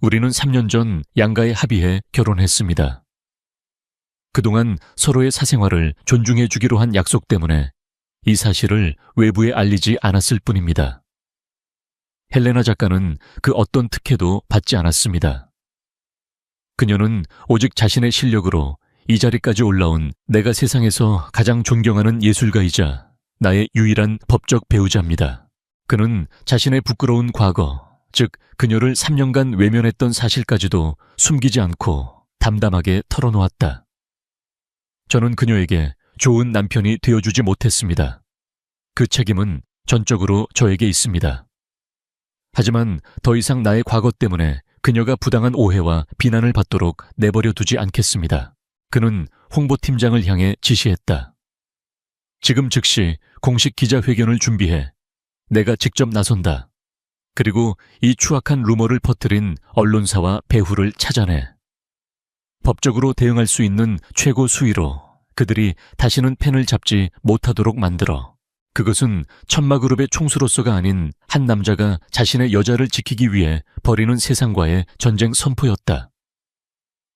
우리는 3년 전 양가에 합의해 결혼했습니다. 그동안 서로의 사생활을 존중해 주기로 한 약속 때문에 이 사실을 외부에 알리지 않았을 뿐입니다. 헬레나 작가는 그 어떤 특혜도 받지 않았습니다. 그녀는 오직 자신의 실력으로 이 자리까지 올라온 내가 세상에서 가장 존경하는 예술가이자 나의 유일한 법적 배우자입니다. 그는 자신의 부끄러운 과거, 즉 그녀를 3년간 외면했던 사실까지도 숨기지 않고 담담하게 털어놓았다. 저는 그녀에게 좋은 남편이 되어주지 못했습니다. 그 책임은 전적으로 저에게 있습니다. 하지만 더 이상 나의 과거 때문에 그녀가 부당한 오해와 비난을 받도록 내버려 두지 않겠습니다. 그는 홍보팀장을 향해 지시했다. 지금 즉시 공식 기자회견을 준비해. 내가 직접 나선다. 그리고 이 추악한 루머를 퍼뜨린 언론사와 배후를 찾아내. 법적으로 대응할 수 있는 최고 수위로 그들이 다시는 펜을 잡지 못하도록 만들어. 그것은 천마그룹의 총수로서가 아닌 한 남자가 자신의 여자를 지키기 위해 벌이는 세상과의 전쟁 선포였다.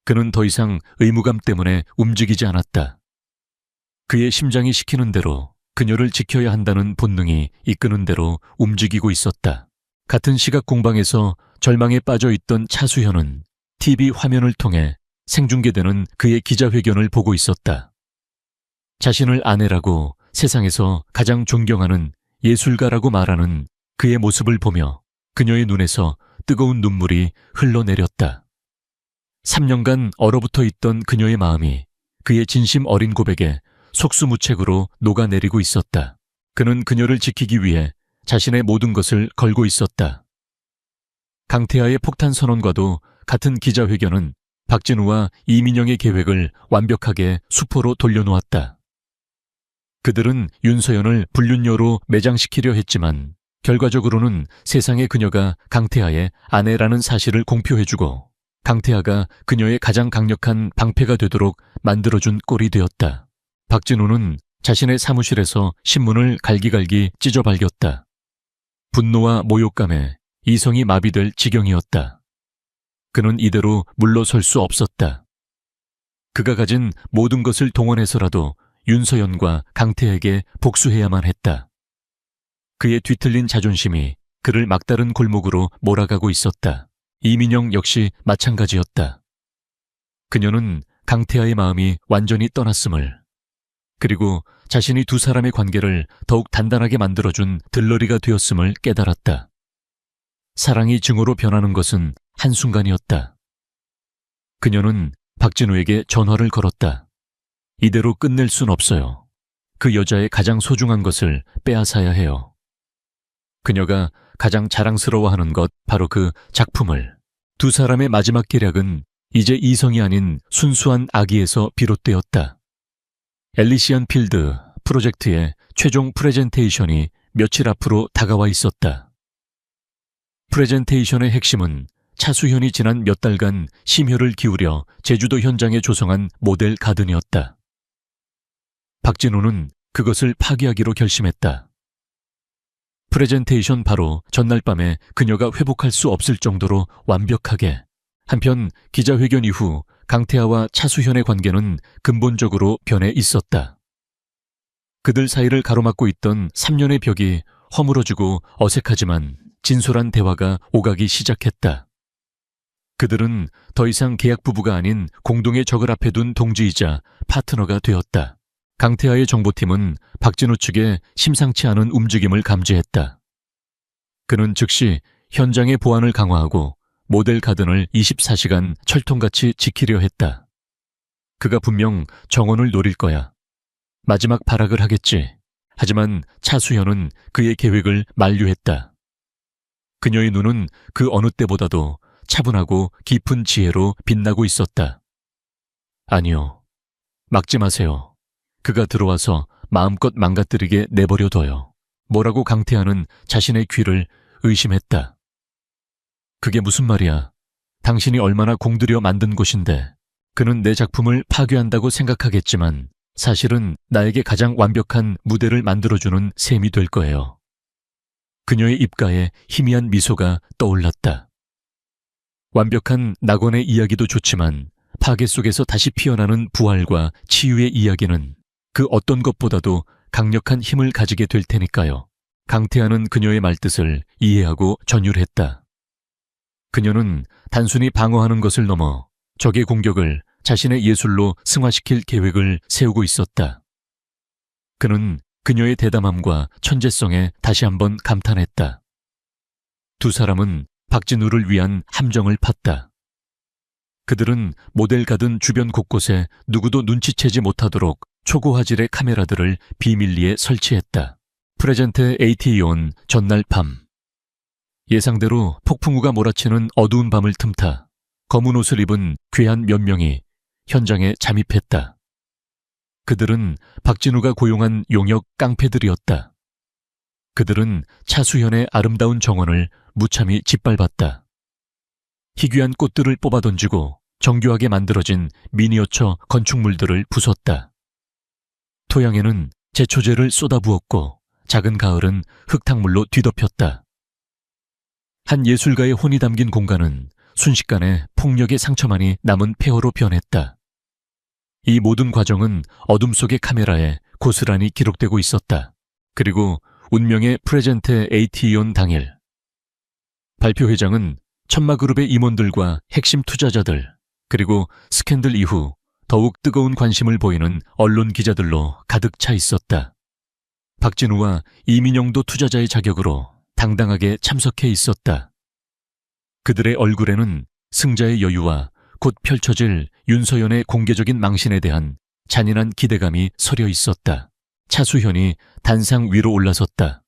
그는 더 이상 의무감 때문에 움직이지 않았다. 그의 심장이 시키는 대로 그녀를 지켜야 한다는 본능이 이끄는 대로 움직이고 있었다. 같은 시각 공방에서 절망에 빠져 있던 차수현은 TV 화면을 통해 생중계되는 그의 기자회견을 보고 있었다. 자신을 아내라고 세상에서 가장 존경하는 예술가라고 말하는 그의 모습을 보며 그녀의 눈에서 뜨거운 눈물이 흘러내렸다. 3년간 얼어붙어 있던 그녀의 마음이 그의 진심 어린 고백에 속수무책으로 녹아내리고 있었다. 그는 그녀를 지키기 위해 자신의 모든 것을 걸고 있었다. 강태하의 폭탄 선언과도 같은 기자회견은 박진우와 이민영의 계획을 완벽하게 수포로 돌려놓았다. 그들은 윤서연을 불륜녀로 매장시키려 했지만 결과적으로는 세상에 그녀가 강태하의 아내라는 사실을 공표해주고 강태하가 그녀의 가장 강력한 방패가 되도록 만들어준 꼴이 되었다. 박진우는 자신의 사무실에서 신문을 갈기갈기 찢어발겼다. 분노와 모욕감에 이성이 마비될 지경이었다. 그는 이대로 물러설 수 없었다. 그가 가진 모든 것을 동원해서라도 윤서연과 강태에게 복수해야만 했다. 그의 뒤틀린 자존심이 그를 막다른 골목으로 몰아가고 있었다. 이민영 역시 마찬가지였다. 그녀는 강태하의 마음이 완전히 떠났음을, 그리고 자신이 두 사람의 관계를 더욱 단단하게 만들어준 들러리가 되었음을 깨달았다. 사랑이 증오로 변하는 것은 한순간이었다. 그녀는 박진우에게 전화를 걸었다. 이대로 끝낼 순 없어요. 그 여자의 가장 소중한 것을 빼앗아야 해요. 그녀가 가장 자랑스러워하는 것, 바로 그 작품을. 두 사람의 마지막 계략은 이제 이성이 아닌 순수한 악의에서 비롯되었다. 엘리시안 필드 프로젝트의 최종 프레젠테이션이 며칠 앞으로 다가와 있었다. 프레젠테이션의 핵심은 차수현이 지난 몇 달간 심혈을 기울여 제주도 현장에 조성한 모델 가든이었다. 박진우는 그것을 파기하기로 결심했다. 프레젠테이션 바로 전날 밤에 그녀가 회복할 수 없을 정도로 완벽하게. 한편 기자회견 이후 강태하와 차수현의 관계는 근본적으로 변해 있었다. 그들 사이를 가로막고 있던 3년의 벽이 허물어지고 어색하지만 진솔한 대화가 오가기 시작했다. 그들은 더 이상 계약 부부가 아닌 공동의 적을 앞에 둔 동지이자 파트너가 되었다. 강태하의 정보팀은 박진우 측의 심상치 않은 움직임을 감지했다. 그는 즉시 현장의 보안을 강화하고 모델 가든을 24시간 철통같이 지키려 했다. 그가 분명 정원을 노릴 거야. 마지막 발악을 하겠지. 하지만 차수현은 그의 계획을 만류했다. 그녀의 눈은 그 어느 때보다도 차분하고 깊은 지혜로 빛나고 있었다. 아니요. 막지 마세요. 그가 들어와서 마음껏 망가뜨리게 내버려둬요. 뭐라고 강태하는 자신의 귀를 의심했다. 그게 무슨 말이야? 당신이 얼마나 공들여 만든 곳인데. 그는 내 작품을 파괴한다고 생각하겠지만 사실은 나에게 가장 완벽한 무대를 만들어주는 셈이 될 거예요. 그녀의 입가에 희미한 미소가 떠올랐다. 완벽한 낙원의 이야기도 좋지만 파괴 속에서 다시 피어나는 부활과 치유의 이야기는 그 어떤 것보다도 강력한 힘을 가지게 될 테니까요. 강태하는 그녀의 말뜻을 이해하고 전율했다. 그녀는 단순히 방어하는 것을 넘어 적의 공격을 자신의 예술로 승화시킬 계획을 세우고 있었다. 그는 그녀의 대담함과 천재성에 다시 한번 감탄했다. 두 사람은 박진우를 위한 함정을 팠다. 그들은 모델 가든 주변 곳곳에 누구도 눈치채지 못하도록 초고화질의 카메라들을 비밀리에 설치했다. 프레젠테 AT에 온 전날 밤. 예상대로 폭풍우가 몰아치는 어두운 밤을 틈타 검은 옷을 입은 괴한 몇 명이 현장에 잠입했다. 그들은 박진우가 고용한 용역 깡패들이었다. 그들은 차수현의 아름다운 정원을 무참히 짓밟았다. 희귀한 꽃들을 뽑아 던지고 정교하게 만들어진 미니어처 건축물들을 부쉈다. 토양에는 제초제를 쏟아부었고 작은 가을은 흙탕물로 뒤덮였다. 한 예술가의 혼이 담긴 공간은 순식간에 폭력의 상처만이 남은 폐허로 변했다. 이 모든 과정은 어둠 속의 카메라에 고스란히 기록되고 있었다. 그리고 운명의 프레젠테 AT에 온 당일, 발표회장은 천마그룹의 임원들과 핵심 투자자들, 그리고 스캔들 이후 더욱 뜨거운 관심을 보이는 언론 기자들로 가득 차 있었다. 박진우와 이민영도 투자자의 자격으로 당당하게 참석해 있었다. 그들의 얼굴에는 승자의 여유와 곧 펼쳐질 윤서연의 공개적인 망신에 대한 잔인한 기대감이 서려 있었다. 차수현이 단상 위로 올라섰다.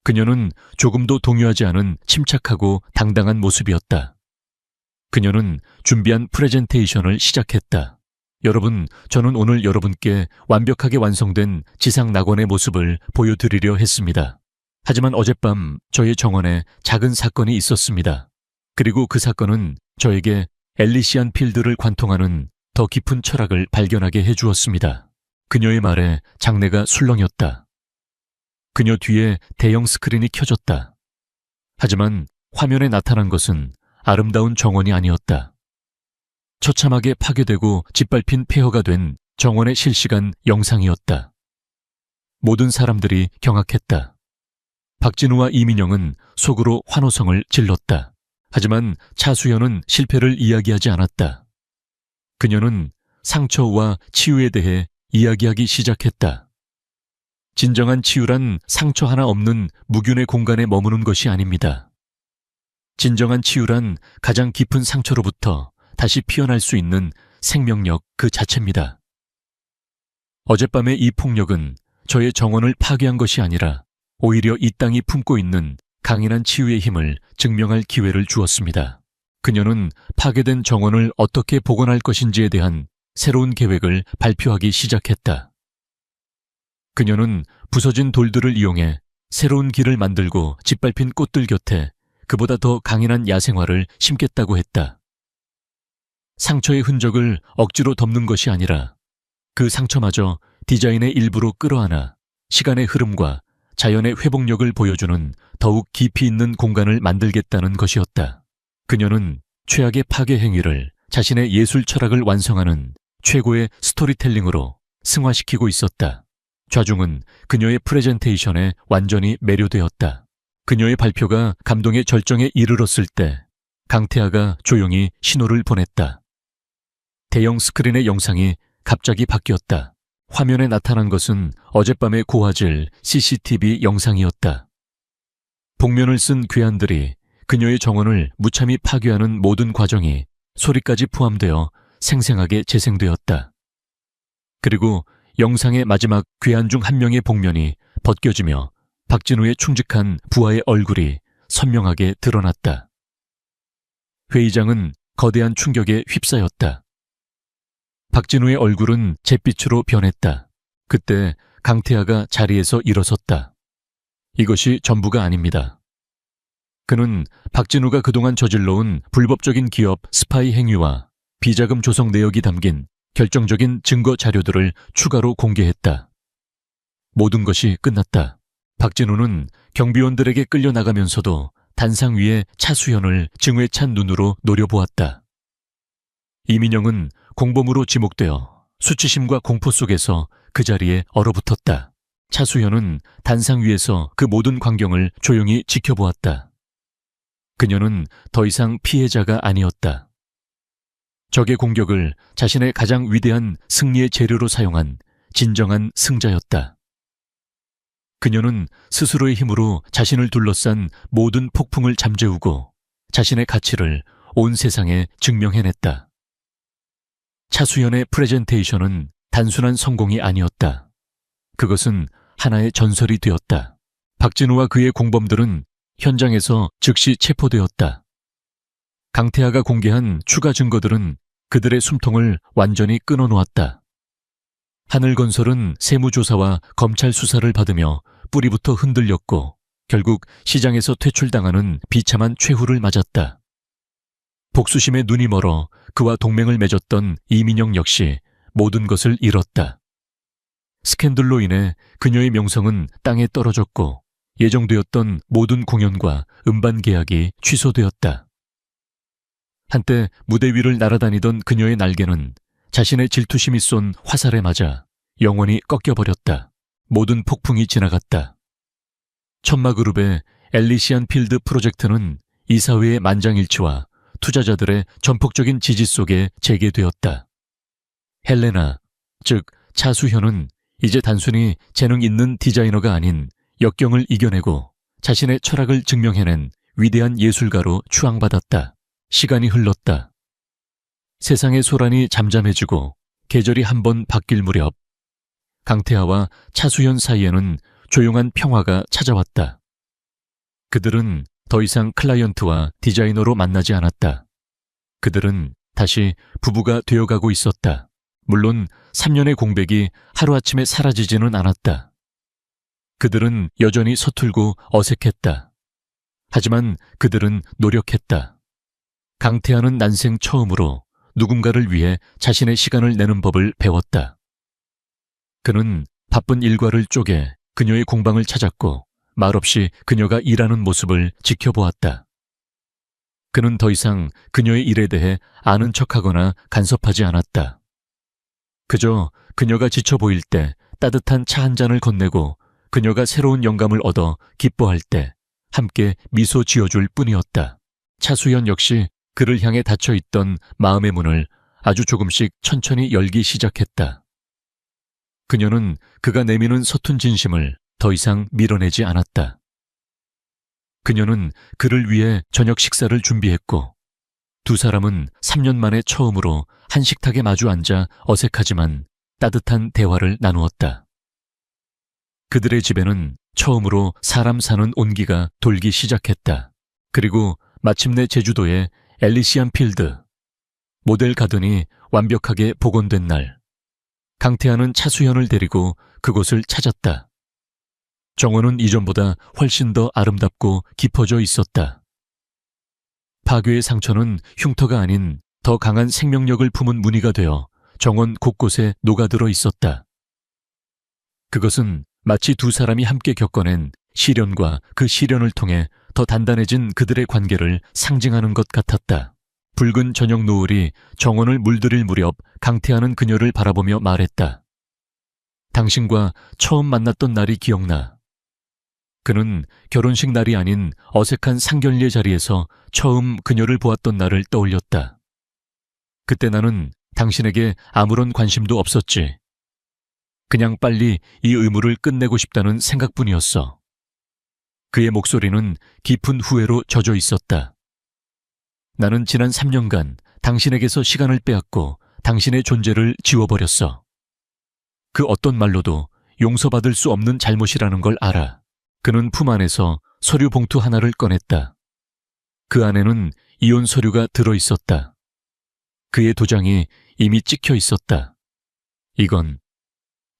그녀는 조금도 동요하지 않은 침착하고 당당한 모습이었다. 그녀는 준비한 프레젠테이션을 시작했다. 여러분, 저는 오늘 여러분께 완벽하게 완성된 지상 낙원의 모습을 보여드리려 했습니다. 하지만 어젯밤 저의 정원에 작은 사건이 있었습니다. 그리고 그 사건은 저에게 엘리시안 필드를 관통하는 더 깊은 철학을 발견하게 해주었습니다. 그녀의 말에 장내가 술렁였다. 그녀 뒤에 대형 스크린이 켜졌다. 하지만 화면에 나타난 것은 아름다운 정원이 아니었다. 처참하게 파괴되고 짓밟힌 폐허가 된 정원의 실시간 영상이었다. 모든 사람들이 경악했다. 박진우와 이민영은 속으로 환호성을 질렀다. 하지만 차수현은 실패를 이야기하지 않았다. 그녀는 상처와 치유에 대해 이야기하기 시작했다. 진정한 치유란 상처 하나 없는 무균의 공간에 머무는 것이 아닙니다. 진정한 치유란 가장 깊은 상처로부터 다시 피어날 수 있는 생명력 그 자체입니다. 어젯밤의 이 폭력은 저의 정원을 파괴한 것이 아니라 오히려 이 땅이 품고 있는 강인한 치유의 힘을 증명할 기회를 주었습니다. 그녀는 파괴된 정원을 어떻게 복원할 것인지에 대한 새로운 계획을 발표하기 시작했다. 그녀는 부서진 돌들을 이용해 새로운 길을 만들고 짓밟힌 꽃들 곁에 그보다 더 강인한 야생화를 심겠다고 했다. 상처의 흔적을 억지로 덮는 것이 아니라 그 상처마저 디자인의 일부로 끌어안아 시간의 흐름과 자연의 회복력을 보여주는 더욱 깊이 있는 공간을 만들겠다는 것이었다. 그녀는 최악의 파괴 행위를 자신의 예술 철학을 완성하는 최고의 스토리텔링으로 승화시키고 있었다. 좌중은 그녀의 프레젠테이션에 완전히 매료되었다. 그녀의 발표가 감동의 절정에 이르렀을 때 강태하가 조용히 신호를 보냈다. 대형 스크린의 영상이 갑자기 바뀌었다. 화면에 나타난 것은 어젯밤의 고화질 CCTV 영상이었다. 복면을 쓴 괴한들이 그녀의 정원을 무참히 파괴하는 모든 과정이 소리까지 포함되어 생생하게 재생되었다. 그리고 영상의 마지막 괴한 중 한 명의 복면이 벗겨지며 박진우의 충직한 부하의 얼굴이 선명하게 드러났다. 회의장은 거대한 충격에 휩싸였다. 박진우의 얼굴은 잿빛으로 변했다. 그때 강태하가 자리에서 일어섰다. 이것이 전부가 아닙니다. 그는 박진우가 그동안 저질러온 불법적인 기업 스파이 행위와 비자금 조성 내역이 담긴 결정적인 증거 자료들을 추가로 공개했다. 모든 것이 끝났다. 박진우는 경비원들에게 끌려나가면서도 단상 위에 차수현을 증오에 찬 눈으로 노려보았다. 이민영은 공범으로 지목되어 수치심과 공포 속에서 그 자리에 얼어붙었다. 차수현은 단상 위에서 그 모든 광경을 조용히 지켜보았다. 그녀는 더 이상 피해자가 아니었다. 적의 공격을 자신의 가장 위대한 승리의 재료로 사용한 진정한 승자였다. 그녀는 스스로의 힘으로 자신을 둘러싼 모든 폭풍을 잠재우고 자신의 가치를 온 세상에 증명해냈다. 차수현의 프레젠테이션은 단순한 성공이 아니었다. 그것은 하나의 전설이 되었다. 박진우와 그의 공범들은 현장에서 즉시 체포되었다. 강태하가 공개한 추가 증거들은 그들의 숨통을 완전히 끊어놓았다. 하늘건설은 세무조사와 검찰 수사를 받으며 뿌리부터 흔들렸고 결국 시장에서 퇴출당하는 비참한 최후를 맞았다. 복수심에 눈이 멀어 그와 동맹을 맺었던 이민영 역시 모든 것을 잃었다. 스캔들로 인해 그녀의 명성은 땅에 떨어졌고 예정되었던 모든 공연과 음반 계약이 취소되었다. 한때 무대 위를 날아다니던 그녀의 날개는 자신의 질투심이 쏜 화살에 맞아 영원히 꺾여버렸다. 모든 폭풍이 지나갔다. 천마그룹의 엘리시안 필드 프로젝트는 이사회의 만장일치와 투자자들의 전폭적인 지지 속에 재개되었다. 헬레나, 즉 차수현은 이제 단순히 재능 있는 디자이너가 아닌 역경을 이겨내고 자신의 철학을 증명해낸 위대한 예술가로 추앙받았다. 시간이 흘렀다. 세상의 소란이 잠잠해지고 계절이 한번 바뀔 무렵 강태하와 차수현 사이에는 조용한 평화가 찾아왔다. 그들은 더 이상 클라이언트와 디자이너로 만나지 않았다. 그들은 다시 부부가 되어가고 있었다. 물론 3년의 공백이 하루아침에 사라지지는 않았다. 그들은 여전히 서툴고 어색했다. 하지만 그들은 노력했다. 강태하는 난생 처음으로 누군가를 위해 자신의 시간을 내는 법을 배웠다. 그는 바쁜 일과를 쪼개 그녀의 공방을 찾았고 말없이 그녀가 일하는 모습을 지켜보았다. 그는 더 이상 그녀의 일에 대해 아는 척하거나 간섭하지 않았다. 그저 그녀가 지쳐 보일 때 따뜻한 차 한 잔을 건네고 그녀가 새로운 영감을 얻어 기뻐할 때 함께 미소 지어줄 뿐이었다. 차수현 역시 그를 향해 닫혀있던 마음의 문을 아주 조금씩 천천히 열기 시작했다. 그녀는 그가 내미는 서툰 진심을 더 이상 밀어내지 않았다. 그녀는 그를 위해 저녁 식사를 준비했고 두 사람은 3년 만에 처음으로 한 식탁에 마주 앉아 어색하지만 따뜻한 대화를 나누었다. 그들의 집에는 처음으로 사람 사는 온기가 돌기 시작했다. 그리고 마침내 제주도의 엘리시안 필드, 모델 가든이 완벽하게 복원된 날, 강태하는 차수현을 데리고 그곳을 찾았다. 정원은 이전보다 훨씬 더 아름답고 깊어져 있었다. 파괴의 상처는 흉터가 아닌 더 강한 생명력을 품은 무늬가 되어 정원 곳곳에 녹아들어 있었다. 그것은 마치 두 사람이 함께 겪어낸 시련과 그 시련을 통해 더 단단해진 그들의 관계를 상징하는 것 같았다. 붉은 저녁 노을이 정원을 물들일 무렵 강태하는 그녀를 바라보며 말했다. 당신과 처음 만났던 날이 기억나. 그는 결혼식 날이 아닌 어색한 상견례 자리에서 처음 그녀를 보았던 날을 떠올렸다. 그때 나는 당신에게 아무런 관심도 없었지. 그냥 빨리 이 의무를 끝내고 싶다는 생각뿐이었어. 그의 목소리는 깊은 후회로 젖어 있었다. 나는 지난 3년간 당신에게서 시간을 빼앗고 당신의 존재를 지워버렸어. 그 어떤 말로도 용서받을 수 없는 잘못이라는 걸 알아. 그는 품 안에서 서류 봉투 하나를 꺼냈다. 그 안에는 이혼 서류가 들어있었다. 그의 도장이 이미 찍혀 있었다. 이건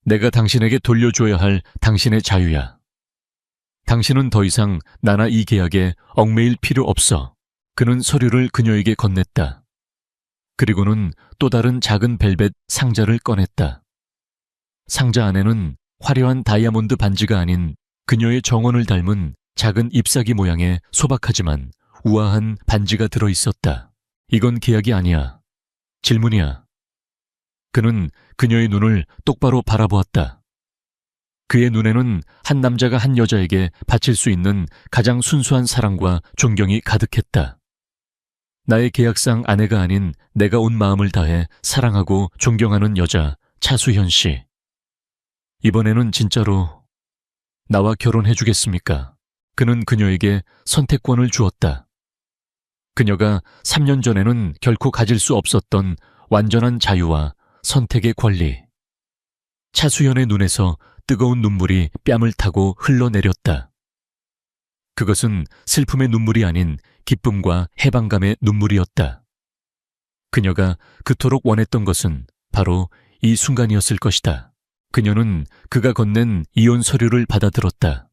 내가 당신에게 돌려줘야 할 당신의 자유야. 당신은 더 이상 나나 이 계약에 얽매일 필요 없어. 그는 서류를 그녀에게 건넸다. 그리고는 또 다른 작은 벨벳 상자를 꺼냈다. 상자 안에는 화려한 다이아몬드 반지가 아닌 그녀의 정원을 닮은 작은 잎사귀 모양의 소박하지만 우아한 반지가 들어있었다. 이건 계약이 아니야. 질문이야. 그는 그녀의 눈을 똑바로 바라보았다. 그의 눈에는 한 남자가 한 여자에게 바칠 수 있는 가장 순수한 사랑과 존경이 가득했다. 나의 계약상 아내가 아닌 내가 온 마음을 다해 사랑하고 존경하는 여자 차수현 씨. 이번에는 진짜로 나와 결혼해 주겠습니까? 그는 그녀에게 선택권을 주었다. 그녀가 3년 전에는 결코 가질 수 없었던 완전한 자유와 선택의 권리. 차수현의 눈에서 뜨거운 눈물이 뺨을 타고 흘러내렸다. 그것은 슬픔의 눈물이 아닌 기쁨과 해방감의 눈물이었다. 그녀가 그토록 원했던 것은 바로 이 순간이었을 것이다. 그녀는 그가 건넨 이혼 서류를 받아들었다.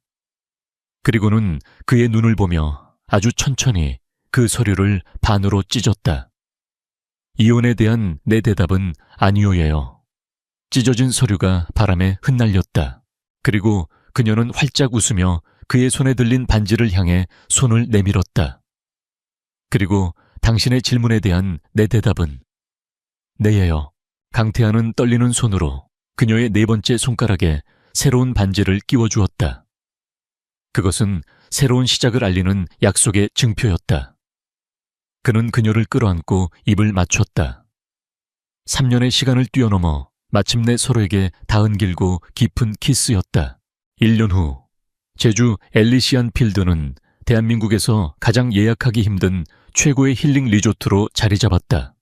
그리고는 그의 눈을 보며 아주 천천히 그 서류를 반으로 찢었다. 이혼에 대한 내 대답은 아니오예요. 찢어진 서류가 바람에 흩날렸다. 그리고 그녀는 활짝 웃으며 그의 손에 들린 반지를 향해 손을 내밀었다. 그리고 당신의 질문에 대한 내 대답은 네예요. 강태하는 떨리는 손으로 그녀의 네 번째 손가락에 새로운 반지를 끼워주었다. 그것은 새로운 시작을 알리는 약속의 증표였다. 그는 그녀를 끌어안고 입을 맞췄다. 3년의 시간을 뛰어넘어 마침내 서로에게 닿은 길고 깊은 키스였다. 1년 후 제주 엘리시안 필드는 대한민국에서 가장 예약하기 힘든 최고의 힐링 리조트로 자리 잡았다.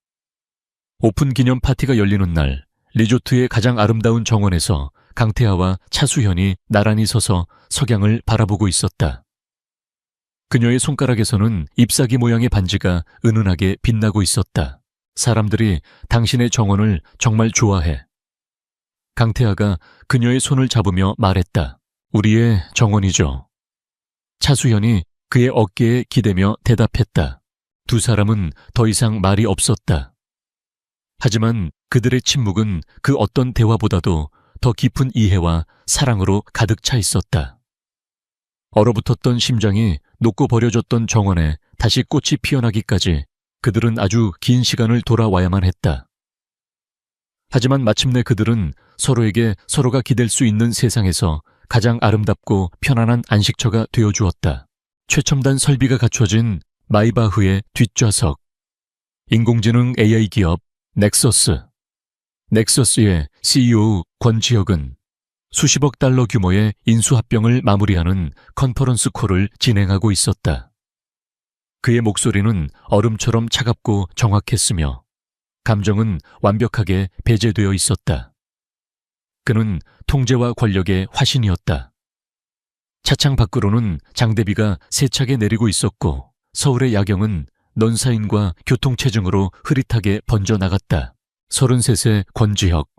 오픈 기념 파티가 열리는 날 리조트의 가장 아름다운 정원에서 강태하와 차수현이 나란히 서서 석양을 바라보고 있었다. 그녀의 손가락에서는 잎사귀 모양의 반지가 은은하게 빛나고 있었다. 사람들이 당신의 정원을 정말 좋아해. 강태하가 그녀의 손을 잡으며 말했다. 우리의 정원이죠. 차수현이 그의 어깨에 기대며 대답했다. 두 사람은 더 이상 말이 없었다. 하지만 그들의 침묵은 그 어떤 대화보다도 더 깊은 이해와 사랑으로 가득 차 있었다. 얼어붙었던 심장이 녹고 버려졌던 정원에 다시 꽃이 피어나기까지 그들은 아주 긴 시간을 돌아와야만 했다. 하지만 마침내 그들은 서로에게 서로가 기댈 수 있는 세상에서 가장 아름답고 편안한 안식처가 되어주었다. 최첨단 설비가 갖춰진 마이바흐의 뒷좌석, 인공지능 AI 기업 넥서스의 CEO 권지혁은 수십억 달러 규모의 인수합병을 마무리하는 컨퍼런스 콜을 진행하고 있었다. 그의 목소리는 얼음처럼 차갑고 정확했으며 감정은 완벽하게 배제되어 있었다. 그는 통제와 권력의 화신이었다. 차창 밖으로는 장대비가 세차게 내리고 있었고 서울의 야경은 넌사인과 교통체증으로 흐릿하게 번져나갔다. 33세 권지혁.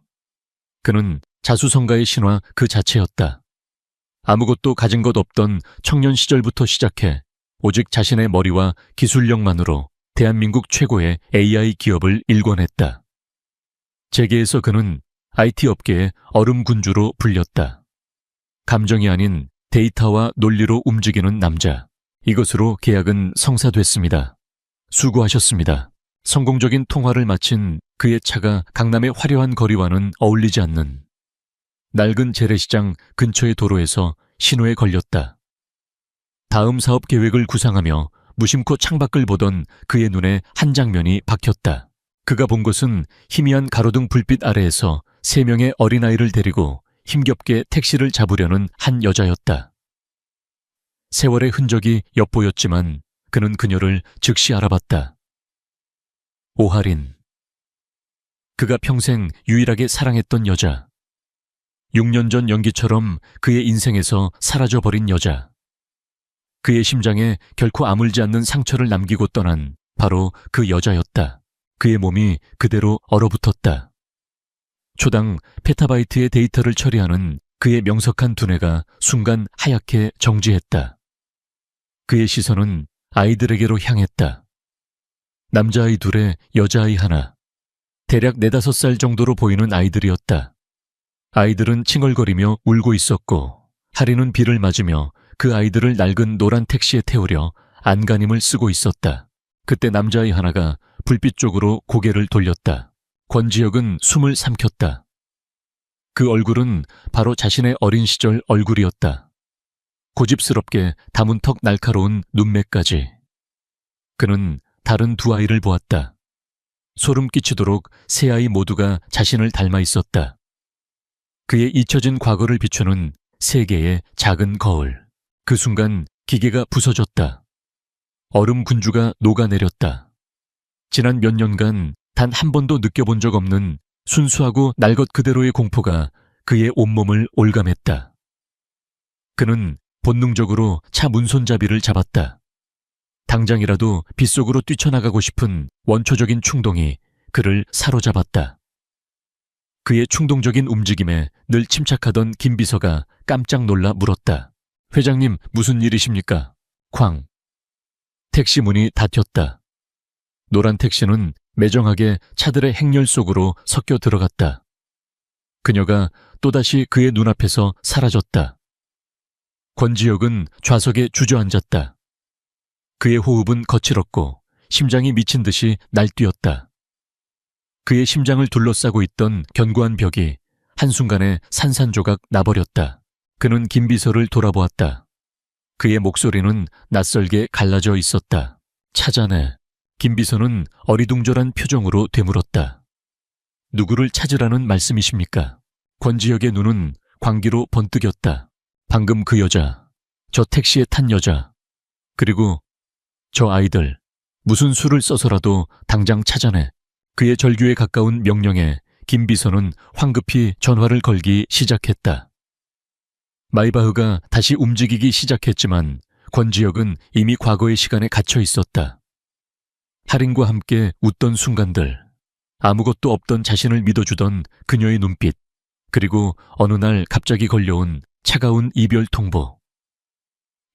그는 자수성가의 신화 그 자체였다. 아무것도 가진 것 없던 청년 시절부터 시작해 오직 자신의 머리와 기술력만으로 대한민국 최고의 AI 기업을 일궈냈다. 재계에서 그는 IT 업계의 얼음군주로 불렸다. 감정이 아닌 데이터와 논리로 움직이는 남자. 이것으로 계약은 성사됐습니다. 수고하셨습니다. 성공적인 통화를 마친 그의 차가 강남의 화려한 거리와는 어울리지 않는 낡은 재래시장 근처의 도로에서 신호에 걸렸다. 다음 사업 계획을 구상하며 무심코 창밖을 보던 그의 눈에 한 장면이 박혔다. 그가 본 것은 희미한 가로등 불빛 아래에서 3명의 어린아이를 데리고 힘겹게 택시를 잡으려는 한 여자였다. 세월의 흔적이 엿보였지만 그는 그녀를 즉시 알아봤다. 오하린. 그가 평생 유일하게 사랑했던 여자. 6년 전 연기처럼 그의 인생에서 사라져버린 여자. 그의 심장에 결코 아물지 않는 상처를 남기고 떠난 바로 그 여자였다. 그의 몸이 그대로 얼어붙었다. 초당 페타바이트의 데이터를 처리하는 그의 명석한 두뇌가 순간 하얗게 정지했다. 그의 시선은 아이들에게로 향했다. 남자아이 둘에 여자아이 하나. 대략 4~5살 정도로 보이는 아이들이었다. 아이들은 칭얼거리며 울고 있었고 하리는 비를 맞으며 그 아이들을 낡은 노란 택시에 태우려 안간힘을 쓰고 있었다. 그때 남자아이 하나가 불빛 쪽으로 고개를 돌렸다. 권지혁은 숨을 삼켰다. 그 얼굴은 바로 자신의 어린 시절 얼굴이었다. 고집스럽게 담은 턱 날카로운 눈매까지. 그는 다른 두 아이를 보았다. 소름 끼치도록 세 아이 모두가 자신을 닮아 있었다. 그의 잊혀진 과거를 비추는 세 개의 작은 거울. 그 순간 기계가 부서졌다. 얼음 군주가 녹아내렸다. 지난 몇 년간 단 한 번도 느껴본 적 없는 순수하고 날 것 그대로의 공포가 그의 온몸을 올감했다. 그는 본능적으로 차 문손잡이를 잡았다. 당장이라도 빗속으로 뛰쳐나가고 싶은 원초적인 충동이 그를 사로잡았다. 그의 충동적인 움직임에 늘 침착하던 김 비서가 깜짝 놀라 물었다. 회장님, 무슨 일이십니까? 쾅. 택시 문이 닫혔다. 노란 택시는 매정하게 차들의 행렬 속으로 섞여 들어갔다. 그녀가 또다시 그의 눈앞에서 사라졌다. 권지혁은 좌석에 주저앉았다. 그의 호흡은 거칠었고 심장이 미친 듯이 날뛰었다. 그의 심장을 둘러싸고 있던 견고한 벽이 한순간에 산산조각 나버렸다. 그는 김 비서를 돌아보았다. 그의 목소리는 낯설게 갈라져 있었다. 찾아내. 김 비서는 어리둥절한 표정으로 되물었다. 누구를 찾으라는 말씀이십니까? 권지혁의 눈은 광기로 번뜩였다. 방금 그 여자, 저 택시에 탄 여자, 그리고 저 아이들, 무슨 수를 써서라도 당장 찾아내. 그의 절규에 가까운 명령에 김 비서는 황급히 전화를 걸기 시작했다. 마이바흐가 다시 움직이기 시작했지만 권지혁은 이미 과거의 시간에 갇혀 있었다. 할인과 함께 웃던 순간들, 아무것도 없던 자신을 믿어주던 그녀의 눈빛, 그리고 어느 날 갑자기 걸려온 차가운 이별 통보.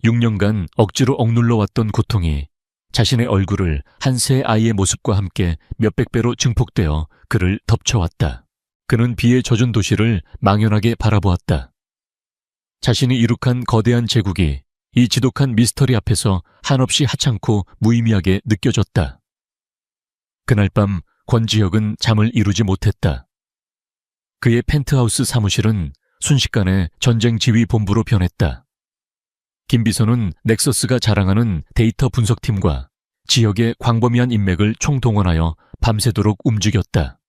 6년간 억지로 억눌러 왔던 고통이 자신의 얼굴을 한 세 아이의 모습과 함께 몇백 배로 증폭되어 그를 덮쳐왔다. 그는 비에 젖은 도시를 망연하게 바라보았다. 자신이 이룩한 거대한 제국이 이 지독한 미스터리 앞에서 한없이 하찮고 무의미하게 느껴졌다. 그날 밤 권지혁은 잠을 이루지 못했다. 그의 펜트하우스 사무실은 순식간에 전쟁 지휘 본부로 변했다. 김 비서는 넥서스가 자랑하는 데이터 분석팀과 지역의 광범위한 인맥을 총동원하여 밤새도록 움직였다.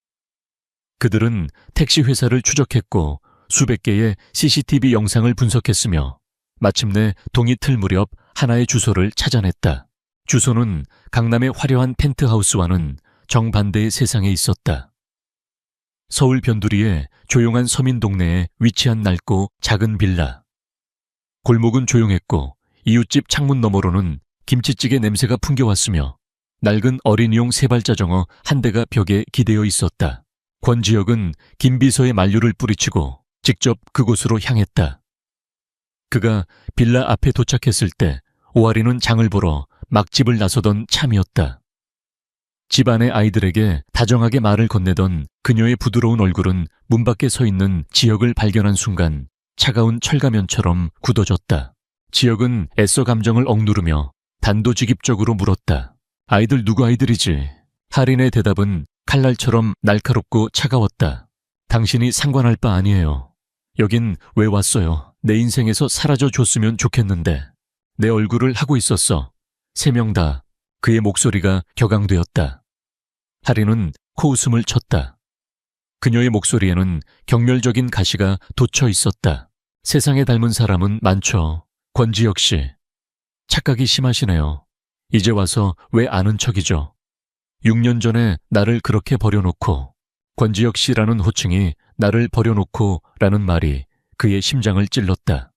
그들은 택시 회사를 추적했고 수백 개의 CCTV 영상을 분석했으며 마침내 동이 틀 무렵 하나의 주소를 찾아냈다. 주소는 강남의 화려한 펜트하우스와는 정반대의 세상에 있었다. 서울 변두리의 조용한 서민 동네에 위치한 낡고 작은 빌라. 골목은 조용했고 이웃집 창문 너머로는 김치찌개 냄새가 풍겨왔으며 낡은 어린이용 세발자전거 한 대가 벽에 기대어 있었다. 권지혁은 김 비서의 만류를 뿌리치고 직접 그곳으로 향했다. 그가 빌라 앞에 도착했을 때 오아리는 장을 보러 막 집을 나서던 참이었다. 집 안의 아이들에게 다정하게 말을 건네던 그녀의 부드러운 얼굴은 문 밖에 서 있는 지혁을 발견한 순간 차가운 철가면처럼 굳어졌다. 지혁은 애써 감정을 억누르며 단도직입적으로 물었다. 아이들 누구 아이들이지? 할인의 대답은 칼날처럼 날카롭고 차가웠다. 당신이 상관할 바 아니에요. 여긴 왜 왔어요? 내 인생에서 사라져 줬으면 좋겠는데. 내 얼굴을 하고 있었어. 3명 다. 그의 목소리가 격앙되었다. 할인은 코웃음을 쳤다. 그녀의 목소리에는 경멸적인 가시가 돋쳐 있었다. 세상에 닮은 사람은 많죠. 권지혁 씨. 착각이 심하시네요. 이제 와서 왜 아는 척이죠? 6년 전에 나를 그렇게 버려놓고, 권지혁 씨라는 호칭이 나를 버려놓고 라는 말이 그의 심장을 찔렀다.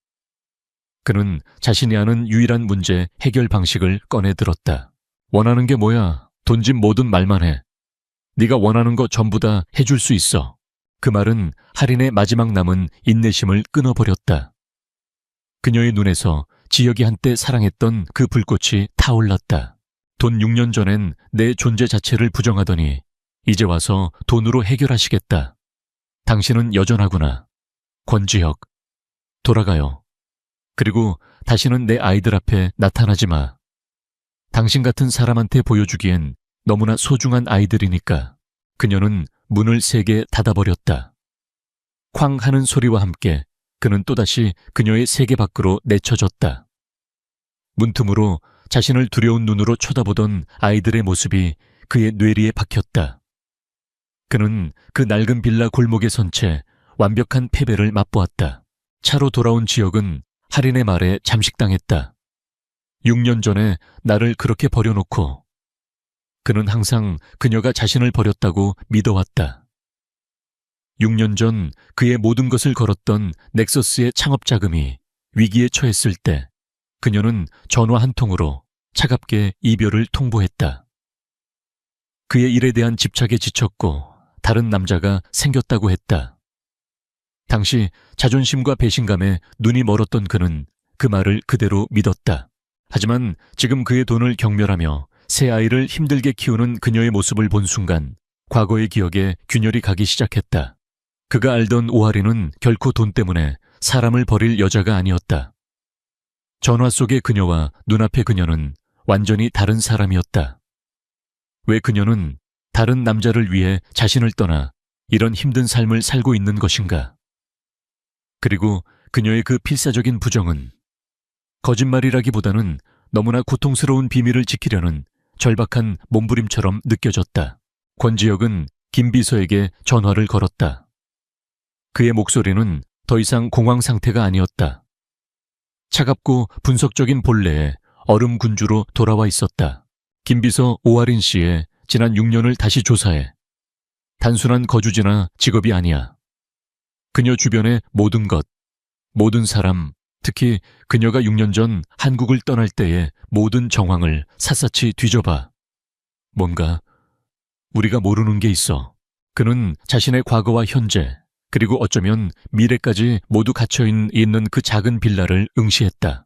그는 자신이 아는 유일한 문제 해결 방식을 꺼내들었다. 원하는 게 뭐야? 돈 집 뭐든 말만 해. 네가 원하는 거 전부 다 해줄 수 있어. 그 말은 할인의 마지막 남은 인내심을 끊어버렸다. 그녀의 눈에서 지혁이 한때 사랑했던 그 불꽃이 타올랐다. 돈 6년 전엔 내 존재 자체를 부정하더니 이제 와서 돈으로 해결하시겠다. 당신은 여전하구나. 권지혁, 돌아가요. 그리고 다시는 내 아이들 앞에 나타나지 마. 당신 같은 사람한테 보여주기엔 너무나 소중한 아이들이니까. 그녀는 문을 세게 닫아버렸다. 쾅 하는 소리와 함께 그는 또다시 그녀의 세계 밖으로 내쳐졌다. 문틈으로 자신을 두려운 눈으로 쳐다보던 아이들의 모습이 그의 뇌리에 박혔다. 그는 그 낡은 빌라 골목에 선 채 완벽한 패배를 맛보았다. 차로 돌아온 지혁은 할인의 말에 잠식당했다. 6년 전에 나를 그렇게 버려놓고. 그는 항상 그녀가 자신을 버렸다고 믿어왔다. 6년 전 그의 모든 것을 걸었던 넥서스의 창업 자금이 위기에 처했을 때 그녀는 전화 한 통으로 차갑게 이별을 통보했다. 그의 일에 대한 집착에 지쳤고 다른 남자가 생겼다고 했다. 당시 자존심과 배신감에 눈이 멀었던 그는 그 말을 그대로 믿었다. 하지만 지금 그의 돈을 경멸하며 새 아이를 힘들게 키우는 그녀의 모습을 본 순간 과거의 기억에 균열이 가기 시작했다. 그가 알던 오하리는 결코 돈 때문에 사람을 버릴 여자가 아니었다. 전화 속의 그녀와 눈앞의 그녀는 완전히 다른 사람이었다. 왜 그녀는 다른 남자를 위해 자신을 떠나 이런 힘든 삶을 살고 있는 것인가? 그리고 그녀의 그 필사적인 부정은 거짓말이라기보다는 너무나 고통스러운 비밀을 지키려는 절박한 몸부림처럼 느껴졌다. 권지혁은 김 비서에게 전화를 걸었다. 그의 목소리는 더 이상 공황 상태가 아니었다. 차갑고 분석적인 본래에 얼음 군주로 돌아와 있었다. 김 비서 오하린 씨의 지난 6년을 다시 조사해. 단순한 거주지나 직업이 아니야. 그녀 주변의 모든 것, 모든 사람, 특히 그녀가 6년 전 한국을 떠날 때의 모든 정황을 샅샅이 뒤져봐. 뭔가 우리가 모르는 게 있어. 그는 자신의 과거와 현재, 그리고 어쩌면 미래까지 모두 갇혀있는 그 작은 빌라를 응시했다.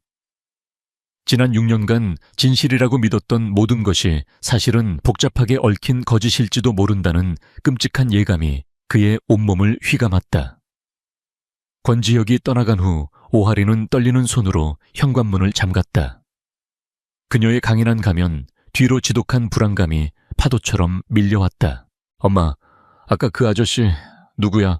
지난 6년간 진실이라고 믿었던 모든 것이 사실은 복잡하게 얽힌 거짓일지도 모른다는 끔찍한 예감이 그의 온몸을 휘감았다. 권지혁이 떠나간 후 오하리는 떨리는 손으로 현관문을 잠갔다. 그녀의 강인한 가면 뒤로 지독한 불안감이 파도처럼 밀려왔다. 엄마, 아까 그 아저씨 누구야?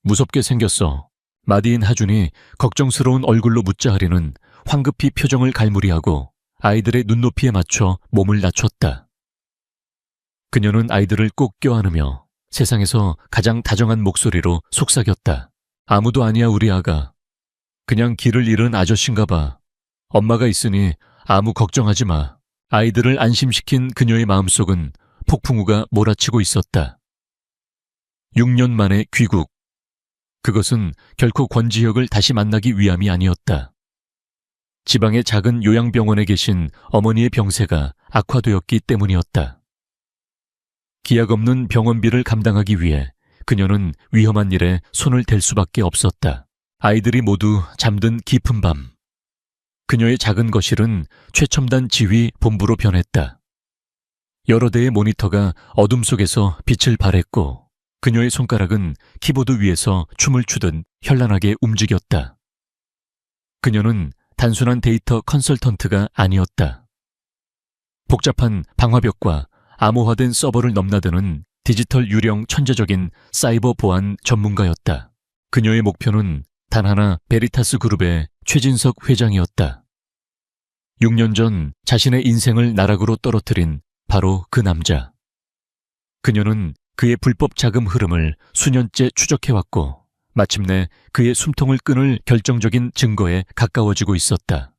무섭게 생겼어. 마디인 하준이 걱정스러운 얼굴로 묻자 하리는 황급히 표정을 갈무리하고 아이들의 눈높이에 맞춰 몸을 낮췄다. 그녀는 아이들을 꼭 껴안으며 세상에서 가장 다정한 목소리로 속삭였다. 아무도 아니야 우리 아가. 그냥 길을 잃은 아저씨인가 봐. 엄마가 있으니 아무 걱정하지 마. 아이들을 안심시킨 그녀의 마음속은 폭풍우가 몰아치고 있었다. 6년 만의 귀국. 그것은 결코 권지혁을 다시 만나기 위함이 아니었다. 지방의 작은 요양병원에 계신 어머니의 병세가 악화되었기 때문이었다. 기약 없는 병원비를 감당하기 위해 그녀는 위험한 일에 손을 댈 수밖에 없었다. 아이들이 모두 잠든 깊은 밤. 그녀의 작은 거실은 최첨단 지휘 본부로 변했다. 여러 대의 모니터가 어둠 속에서 빛을 발했고 그녀의 손가락은 키보드 위에서 춤을 추듯 현란하게 움직였다. 그녀는 단순한 데이터 컨설턴트가 아니었다. 복잡한 방화벽과 암호화된 서버를 넘나드는 디지털 유령 천재적인 사이버 보안 전문가였다. 그녀의 목표는 단 하나 베리타스 그룹의 최진석 회장이었다. 6년 전 자신의 인생을 나락으로 떨어뜨린 바로 그 남자. 그녀는 그의 불법 자금 흐름을 수년째 추적해왔고 마침내 그의 숨통을 끊을 결정적인 증거에 가까워지고 있었다.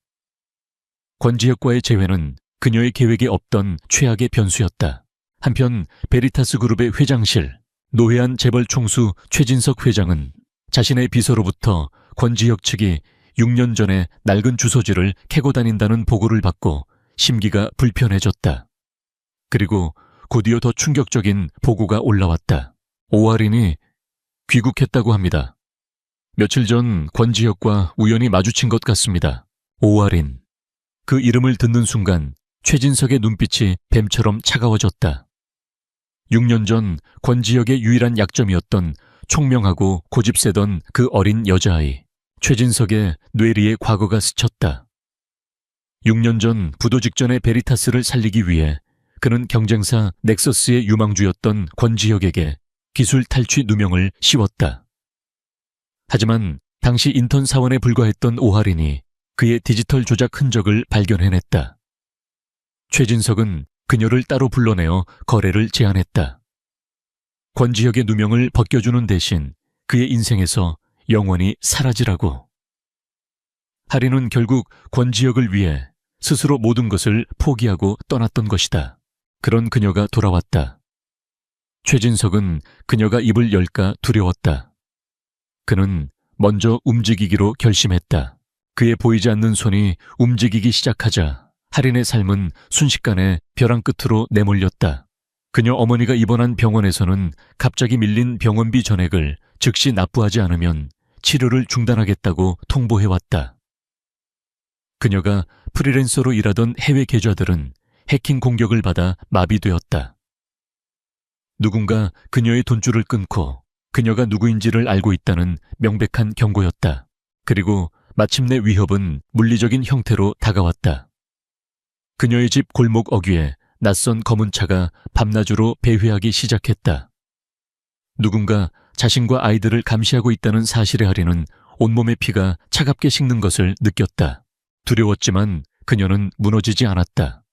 권지혁과의 재회는 그녀의 계획에 없던 최악의 변수였다. 한편 베리타스 그룹의 회장실, 노회한 재벌 총수 최진석 회장은 자신의 비서로부터 권지혁 측이 6년 전에 낡은 주소지를 캐고 다닌다는 보고를 받고 심기가 불편해졌다. 그리고 곧이어 더 충격적인 보고가 올라왔다. 오하린이 귀국했다고 합니다. 며칠 전 권지혁과 우연히 마주친 것 같습니다. 오하린. 그 이름을 듣는 순간 최진석의 눈빛이 뱀처럼 차가워졌다. 6년 전 권지혁의 유일한 약점이었던 총명하고 고집세던 그 어린 여자아이. 최진석의 뇌리에 과거가 스쳤다. 6년 전 부도 직전의 베리타스를 살리기 위해 그는 경쟁사 넥서스의 유망주였던 권지혁에게 기술 탈취 누명을 씌웠다. 하지만 당시 인턴 사원에 불과했던 오하린이 그의 디지털 조작 흔적을 발견해냈다. 최진석은 그녀를 따로 불러내어 거래를 제안했다. 권지혁의 누명을 벗겨주는 대신 그의 인생에서 영원히 사라지라고. 하린은 결국 권지혁을 위해 스스로 모든 것을 포기하고 떠났던 것이다. 그런 그녀가 돌아왔다. 최진석은 그녀가 입을 열까 두려웠다. 그는 먼저 움직이기로 결심했다. 그의 보이지 않는 손이 움직이기 시작하자 하린의 삶은 순식간에 벼랑 끝으로 내몰렸다. 그녀 어머니가 입원한 병원에서는 갑자기 밀린 병원비 전액을 즉시 납부하지 않으면 치료를 중단하겠다고 통보해왔다. 그녀가 프리랜서로 일하던 해외 계좌들은 해킹 공격을 받아 마비되었다. 누군가 그녀의 돈줄을 끊고 그녀가 누구인지를 알고 있다는 명백한 경고였다. 그리고 마침내 위협은 물리적인 형태로 다가왔다. 그녀의 집 골목 어귀에 낯선 검은 차가 밤낮으로 배회하기 시작했다. 누군가 자신과 아이들을 감시하고 있다는 사실에 하리는 온몸의 피가 차갑게 식는 것을 느꼈다. 두려웠지만 그녀는 무너지지 않았다.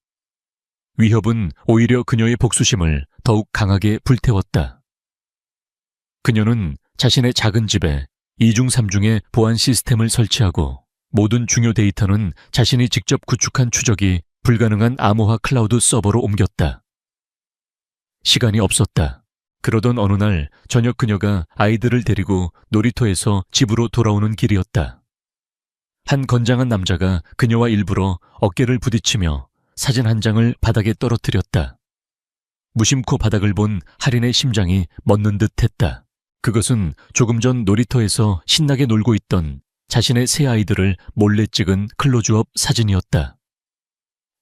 위협은 오히려 그녀의 복수심을 더욱 강하게 불태웠다. 그녀는 자신의 작은 집에 2중 3중의 보안 시스템을 설치하고 모든 중요 데이터는 자신이 직접 구축한 추적이 불가능한 암호화 클라우드 서버로 옮겼다. 시간이 없었다. 그러던 어느 날 저녁 그녀가 아이들을 데리고 놀이터에서 집으로 돌아오는 길이었다. 한 건장한 남자가 그녀와 일부러 어깨를 부딪히며 사진 한 장을 바닥에 떨어뜨렸다. 무심코 바닥을 본 하린의 심장이 멎는 듯 했다. 그것은 조금 전 놀이터에서 신나게 놀고 있던 자신의 새 아이들을 몰래 찍은 클로즈업 사진이었다.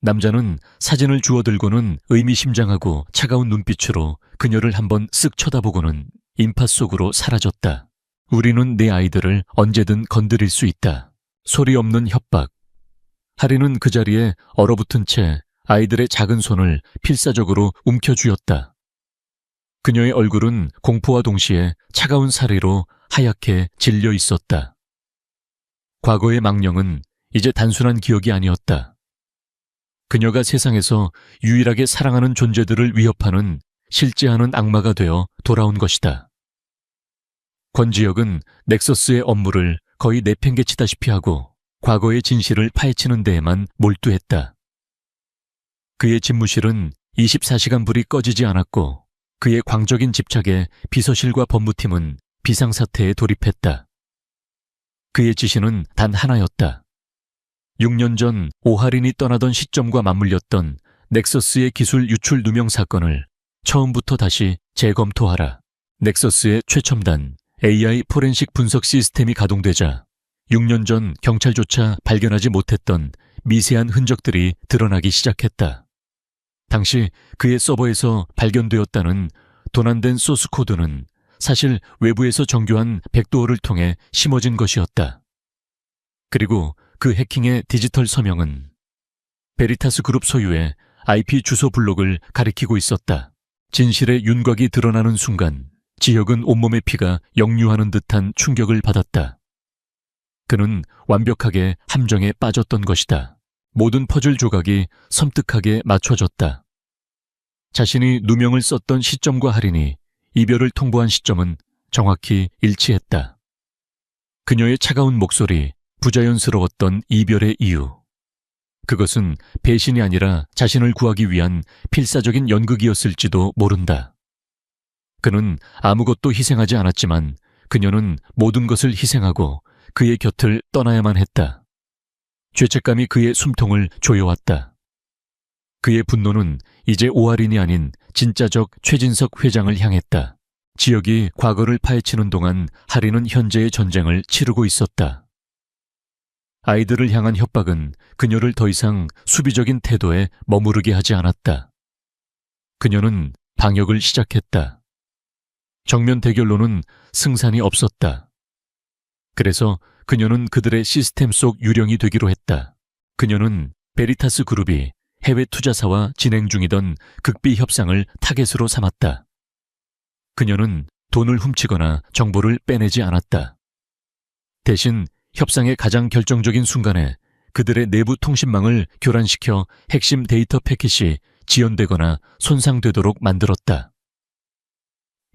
남자는 사진을 주워들고는 의미심장하고 차가운 눈빛으로 그녀를 한번 쓱 쳐다보고는 인파 속으로 사라졌다. 우리는 내 아이들을 언제든 건드릴 수 있다. 소리 없는 협박. 하린은 그 자리에 얼어붙은 채 아이들의 작은 손을 필사적으로 움켜쥐었다. 그녀의 얼굴은 공포와 동시에 차가운 사리로 하얗게 질려 있었다. 과거의 망령은 이제 단순한 기억이 아니었다. 그녀가 세상에서 유일하게 사랑하는 존재들을 위협하는 실제하는 악마가 되어 돌아온 것이다. 권지혁은 넥서스의 업무를 거의 내팽개치다시피 하고 과거의 진실을 파헤치는 데에만 몰두했다. 그의 집무실은 24시간 불이 꺼지지 않았고 그의 광적인 집착에 비서실과 법무팀은 비상사태에 돌입했다. 그의 지시는 단 하나였다. 6년 전 오하린이 떠나던 시점과 맞물렸던 넥서스의 기술 유출 누명 사건을 처음부터 다시 재검토하라. 넥서스의 최첨단 AI 포렌식 분석 시스템이 가동되자 6년 전 경찰조차 발견하지 못했던 미세한 흔적들이 드러나기 시작했다. 당시 그의 서버에서 발견되었다는 도난된 소스 코드는 사실 외부에서 정교한 백도어를 통해 심어진 것이었다. 그리고 그 해킹의 디지털 서명은 베리타스 그룹 소유의 IP 주소 블록을 가리키고 있었다. 진실의 윤곽이 드러나는 순간 지혁은 온몸의 피가 역류하는 듯한 충격을 받았다. 그는 완벽하게 함정에 빠졌던 것이다. 모든 퍼즐 조각이 섬뜩하게 맞춰졌다. 자신이 누명을 썼던 시점과 할인이 이별을 통보한 시점은 정확히 일치했다. 그녀의 차가운 목소리, 부자연스러웠던 이별의 이유. 그것은 배신이 아니라 자신을 구하기 위한 필사적인 연극이었을지도 모른다. 그는 아무것도 희생하지 않았지만 그녀는 모든 것을 희생하고 그의 곁을 떠나야만 했다. 죄책감이 그의 숨통을 조여왔다. 그의 분노는 이제 오할인이 아닌 진짜적 최진석 회장을 향했다. 지역이 과거를 파헤치는 동안 할인은 현재의 전쟁을 치르고 있었다. 아이들을 향한 협박은 그녀를 더 이상 수비적인 태도에 머무르게 하지 않았다. 그녀는 방역을 시작했다. 정면 대결로는 승산이 없었다. 그래서 그녀는 그들의 시스템 속 유령이 되기로 했다. 그녀는 베리타스 그룹이 해외 투자사와 진행 중이던 극비 협상을 타겟으로 삼았다. 그녀는 돈을 훔치거나 정보를 빼내지 않았다. 대신 협상의 가장 결정적인 순간에 그들의 내부 통신망을 교란시켜 핵심 데이터 패킷이 지연되거나 손상되도록 만들었다.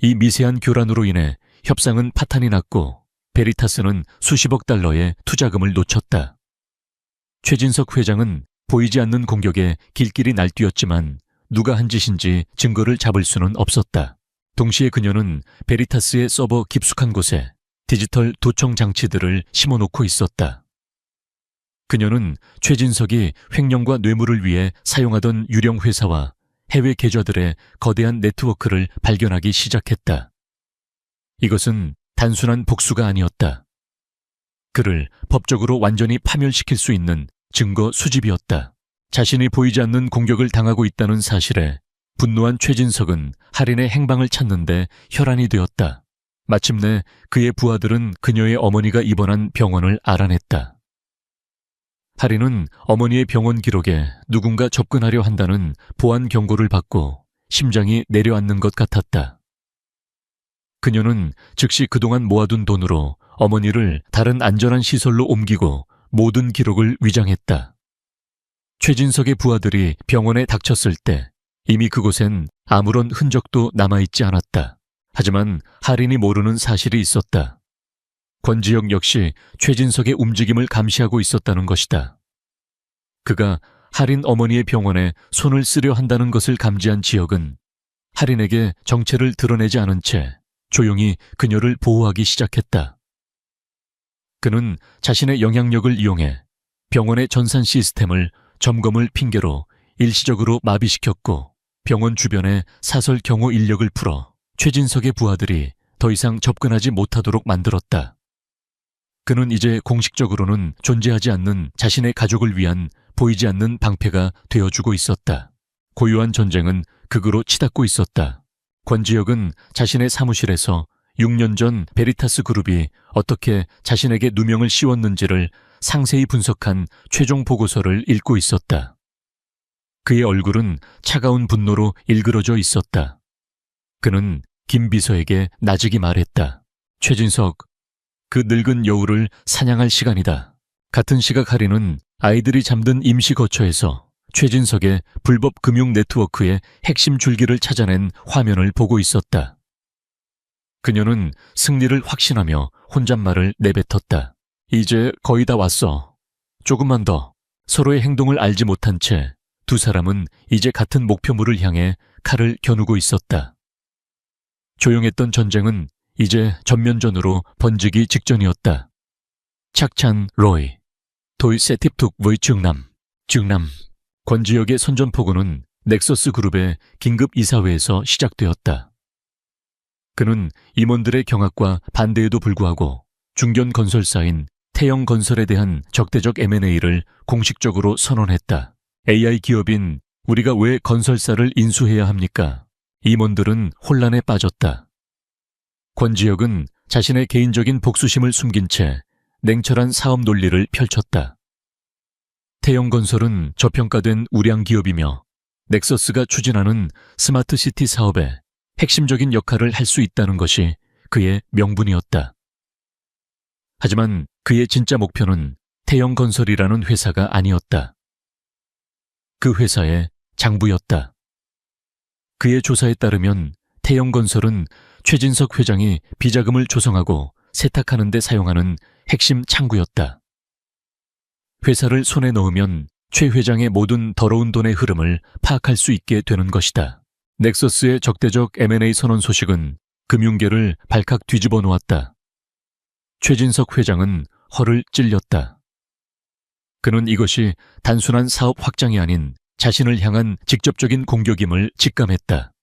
이 미세한 교란으로 인해 협상은 파탄이 났고 베리타스는 수십억 달러의 투자금을 놓쳤다. 최진석 회장은 보이지 않는 공격에 길길이 날뛰었지만 누가 한 짓인지 증거를 잡을 수는 없었다. 동시에 그녀는 베리타스의 서버 깊숙한 곳에 디지털 도청 장치들을 심어놓고 있었다. 그녀는 최진석이 횡령과 뇌물을 위해 사용하던 유령 회사와 해외 계좌들의 거대한 네트워크를 발견하기 시작했다. 이것은 단순한 복수가 아니었다. 그를 법적으로 완전히 파멸시킬 수 있는 증거 수집이었다. 자신이 보이지 않는 공격을 당하고 있다는 사실에 분노한 최진석은 할인의 행방을 찾는데 혈안이 되었다. 마침내 그의 부하들은 그녀의 어머니가 입원한 병원을 알아냈다. 할인은 어머니의 병원 기록에 누군가 접근하려 한다는 보안 경고를 받고 심장이 내려앉는 것 같았다. 그녀는 즉시 그동안 모아둔 돈으로 어머니를 다른 안전한 시설로 옮기고 모든 기록을 위장했다. 최진석의 부하들이 병원에 닥쳤을 때 이미 그곳엔 아무런 흔적도 남아있지 않았다. 하지만 할인이 모르는 사실이 있었다. 권지혁 역시 최진석의 움직임을 감시하고 있었다는 것이다. 그가 할인 어머니의 병원에 손을 쓰려 한다는 것을 감지한 지혁은 할인에게 정체를 드러내지 않은 채 조용히 그녀를 보호하기 시작했다. 그는 자신의 영향력을 이용해 병원의 전산 시스템을 점검을 핑계로 일시적으로 마비시켰고 병원 주변에 사설 경호 인력을 풀어 최진석의 부하들이 더 이상 접근하지 못하도록 만들었다. 그는 이제 공식적으로는 존재하지 않는 자신의 가족을 위한 보이지 않는 방패가 되어주고 있었다. 고요한 전쟁은 극으로 치닫고 있었다. 권지혁은 자신의 사무실에서 6년 전 베리타스 그룹이 어떻게 자신에게 누명을 씌웠는지를 상세히 분석한 최종 보고서를 읽고 있었다. 그의 얼굴은 차가운 분노로 일그러져 있었다. 그는 김 비서에게 나직이 말했다. 최진석, 그 늙은 여우를 사냥할 시간이다. 같은 시각 할인은 아이들이 잠든 임시 거처에서 최진석의 불법 금융 네트워크의 핵심 줄기를 찾아낸 화면을 보고 있었다. 그녀는 승리를 확신하며 혼잣말을 내뱉었다. 이제 거의 다 왔어. 조금만 더. 서로의 행동을 알지 못한 채 두 사람은 이제 같은 목표물을 향해 칼을 겨누고 있었다. 조용했던 전쟁은 이제 전면전으로 번지기 직전이었다. 착찬 로이, 도이 세팁툭 với 증남. 권지혁의 선전포고는 넥서스 그룹의 긴급 이사회에서 시작되었다. 그는 임원들의 경악과 반대에도 불구하고 중견 건설사인 태영건설에 대한 적대적 M&A를 공식적으로 선언했다. AI 기업인 우리가 왜 건설사를 인수해야 합니까? 임원들은 혼란에 빠졌다. 권지혁은 자신의 개인적인 복수심을 숨긴 채 냉철한 사업 논리를 펼쳤다. 태영건설은 저평가된 우량 기업이며 넥서스가 추진하는 스마트시티 사업에 핵심적인 역할을 할 수 있다는 것이 그의 명분이었다. 하지만 그의 진짜 목표는 태영건설이라는 회사가 아니었다. 그 회사의 장부였다. 그의 조사에 따르면 태영건설은 최진석 회장이 비자금을 조성하고 세탁하는 데 사용하는 핵심 창구였다. 회사를 손에 넣으면 최 회장의 모든 더러운 돈의 흐름을 파악할 수 있게 되는 것이다. 넥서스의 적대적 M&A 선언 소식은 금융계를 발칵 뒤집어 놓았다. 최진석 회장은 허를 찔렸다. 그는 이것이 단순한 사업 확장이 아닌 자신을 향한 직접적인 공격임을 직감했다.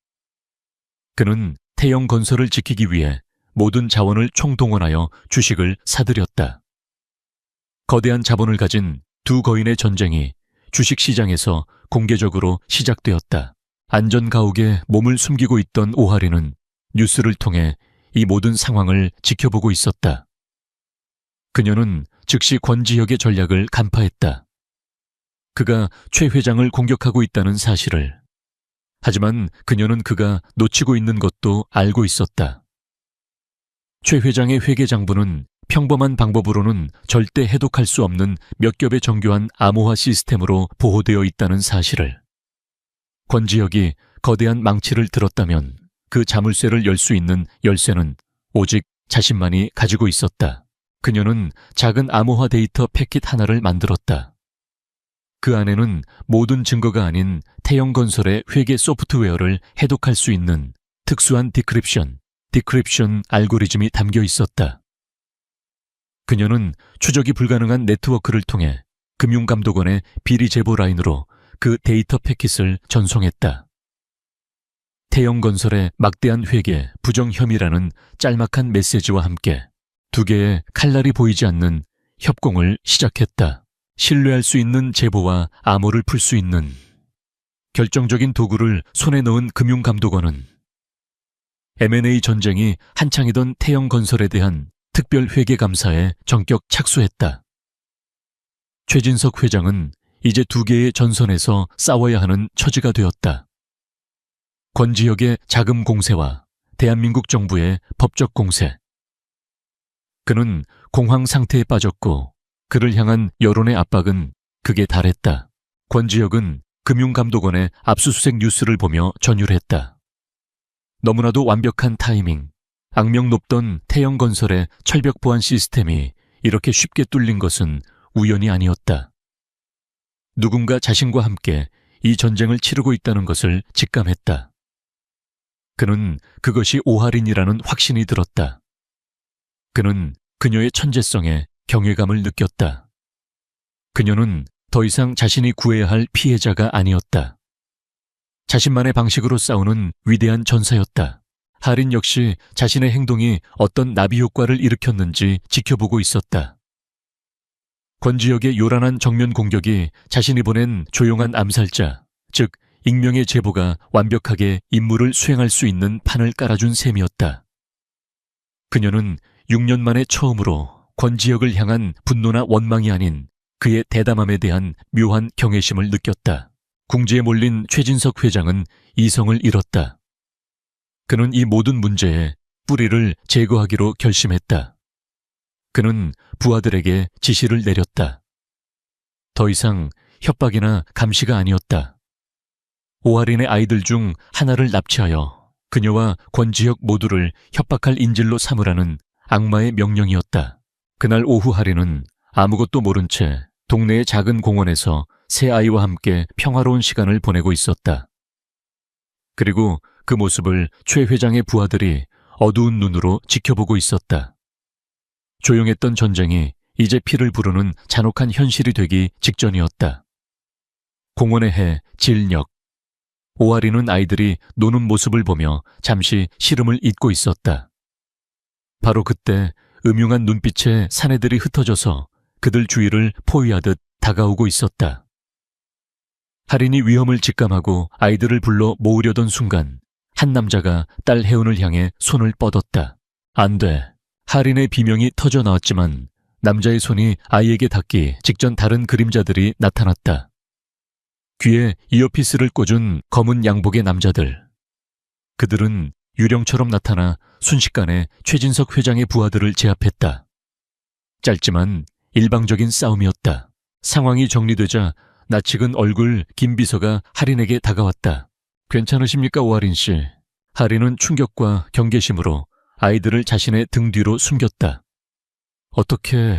그는 태영건설을 지키기 위해 모든 자원을 총동원하여 주식을 사들였다. 거대한 자본을 가진 두 거인의 전쟁이 주식시장에서 공개적으로 시작되었다. 안전가옥에 몸을 숨기고 있던 오하리는 뉴스를 통해 이 모든 상황을 지켜보고 있었다. 그녀는 즉시 권지혁의 전략을 간파했다. 그가 최 회장을 공격하고 있다는 사실을. 하지만 그녀는 그가 놓치고 있는 것도 알고 있었다. 최 회장의 회계장부는 평범한 방법으로는 절대 해독할 수 없는 몇 겹의 정교한 암호화 시스템으로 보호되어 있다는 사실을. 권지혁이 거대한 망치를 들었다면 그 자물쇠를 열 수 있는 열쇠는 오직 자신만이 가지고 있었다. 그녀는 작은 암호화 데이터 패킷 하나를 만들었다. 그 안에는 모든 증거가 아닌 태영건설의 회계 소프트웨어를 해독할 수 있는 특수한 디크립션 알고리즘이 담겨 있었다. 그녀는 추적이 불가능한 네트워크를 통해 금융감독원의 비리 제보 라인으로 그 데이터 패킷을 전송했다. 태영건설의 막대한 회계, 부정 혐의라는 짤막한 메시지와 함께 두 개의 칼날이 보이지 않는 협공을 시작했다. 신뢰할 수 있는 제보와 암호를 풀 수 있는 결정적인 도구를 손에 넣은 금융감독원은 M&A 전쟁이 한창이던 태영건설에 대한 특별회계감사에 전격 착수했다. 최진석 회장은 이제 두 개의 전선에서 싸워야 하는 처지가 되었다. 권지혁의 자금 공세와 대한민국 정부의 법적 공세. 그는 공황 상태에 빠졌고 그를 향한 여론의 압박은 극에 달했다. 권지혁은 금융감독원의 압수수색 뉴스를 보며 전율했다. 너무나도 완벽한 타이밍, 악명 높던 태영건설의 철벽 보안 시스템이 이렇게 쉽게 뚫린 것은 우연이 아니었다. 누군가 자신과 함께 이 전쟁을 치르고 있다는 것을 직감했다. 그는 그것이 오하린이라는 확신이 들었다. 그는 그녀의 천재성에 경외감을 느꼈다. 그녀는 더 이상 자신이 구해야 할 피해자가 아니었다. 자신만의 방식으로 싸우는 위대한 전사였다. 하린 역시 자신의 행동이 어떤 나비 효과를 일으켰는지 지켜보고 있었다. 권지혁의 요란한 정면 공격이 자신이 보낸 조용한 암살자, 즉 익명의 제보가 완벽하게 임무를 수행할 수 있는 판을 깔아준 셈이었다. 그녀는 6년 만에 처음으로 권지혁을 향한 분노나 원망이 아닌 그의 대담함에 대한 묘한 경외심을 느꼈다. 궁지에 몰린 최진석 회장은 이성을 잃었다. 그는 이 모든 문제의 뿌리를 제거하기로 결심했다. 그는 부하들에게 지시를 내렸다. 더 이상 협박이나 감시가 아니었다. 오하린의 아이들 중 하나를 납치하여 그녀와 권지혁 모두를 협박할 인질로 삼으라는 악마의 명령이었다. 그날 오후 하린은 아무것도 모른 채 동네의 작은 공원에서 새 아이와 함께 평화로운 시간을 보내고 있었다. 그리고 그 모습을 최 회장의 부하들이 어두운 눈으로 지켜보고 있었다. 조용했던 전쟁이 이제 피를 부르는 잔혹한 현실이 되기 직전이었다. 공원의 해, 진력. 오하린은 아이들이 노는 모습을 보며 잠시 시름을 잊고 있었다. 바로 그때 음흉한 눈빛에 사내들이 흩어져서 그들 주위를 포위하듯 다가오고 있었다. 하린이 위험을 직감하고 아이들을 불러 모으려던 순간 한 남자가 딸 혜운을 향해 손을 뻗었다. 안 돼. 하린의 비명이 터져 나왔지만 남자의 손이 아이에게 닿기 직전 다른 그림자들이 나타났다. 귀에 이어피스를 꽂은 검은 양복의 남자들. 그들은 유령처럼 나타나 순식간에 최진석 회장의 부하들을 제압했다. 짧지만 일방적인 싸움이었다. 상황이 정리되자 낯익은 얼굴 김 비서가 하린에게 다가왔다. 괜찮으십니까, 오하린 씨? 하린은 충격과 경계심으로 아이들을 자신의 등 뒤로 숨겼다. 어떻게,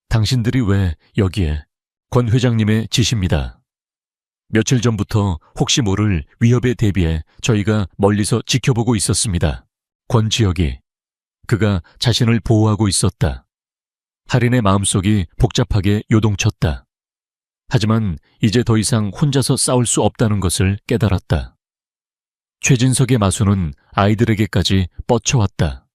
당신들이 왜 여기에? 권 회장님의 지시입니다. 며칠 전부터 혹시 모를 위협에 대비해 저희가 멀리서 지켜보고 있었습니다. 권지혁이. 그가 자신을 보호하고 있었다. 하린의 마음속이 복잡하게 요동쳤다. 하지만 이제 더 이상 혼자서 싸울 수 없다는 것을 깨달았다. 최진석의 마수는 아이들에게까지 뻗쳐왔다.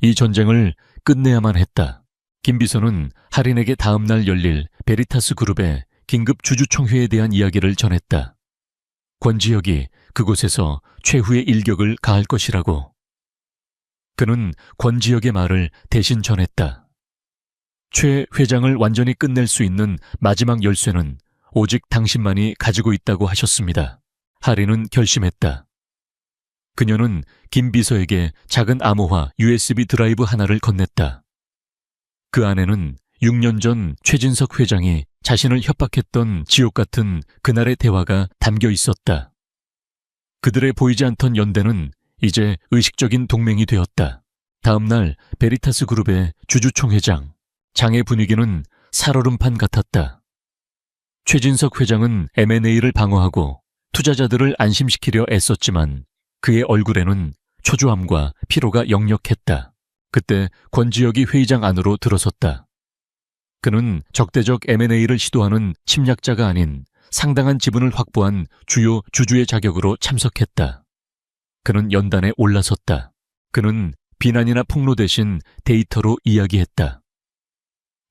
이 전쟁을 끝내야만 했다. 김 비서는 할인에게 다음 날 열릴 베리타스 그룹의 긴급 주주총회에 대한 이야기를 전했다. 권지혁이 그곳에서 최후의 일격을 가할 것이라고. 그는 권지혁의 말을 대신 전했다. 최 회장을 완전히 끝낼 수 있는 마지막 열쇠는 오직 당신만이 가지고 있다고 하셨습니다. 할인은 결심했다. 그녀는 김 비서에게 작은 암호화 USB 드라이브 하나를 건넸다. 그 안에는 6년 전 최진석 회장이 자신을 협박했던 지옥 같은 그날의 대화가 담겨 있었다. 그들의 보이지 않던 연대는 이제 의식적인 동맹이 되었다. 다음 날 베리타스 그룹의 주주총회장, 장의 분위기는 살얼음판 같았다. 최진석 회장은 M&A를 방어하고 투자자들을 안심시키려 애썼지만 그의 얼굴에는 초조함과 피로가 역력했다. 그때 권지혁이 회의장 안으로 들어섰다. 그는 적대적 M&A를 시도하는 침략자가 아닌 상당한 지분을 확보한 주요 주주의 자격으로 참석했다. 그는 연단에 올라섰다. 그는 비난이나 폭로 대신 데이터로 이야기했다.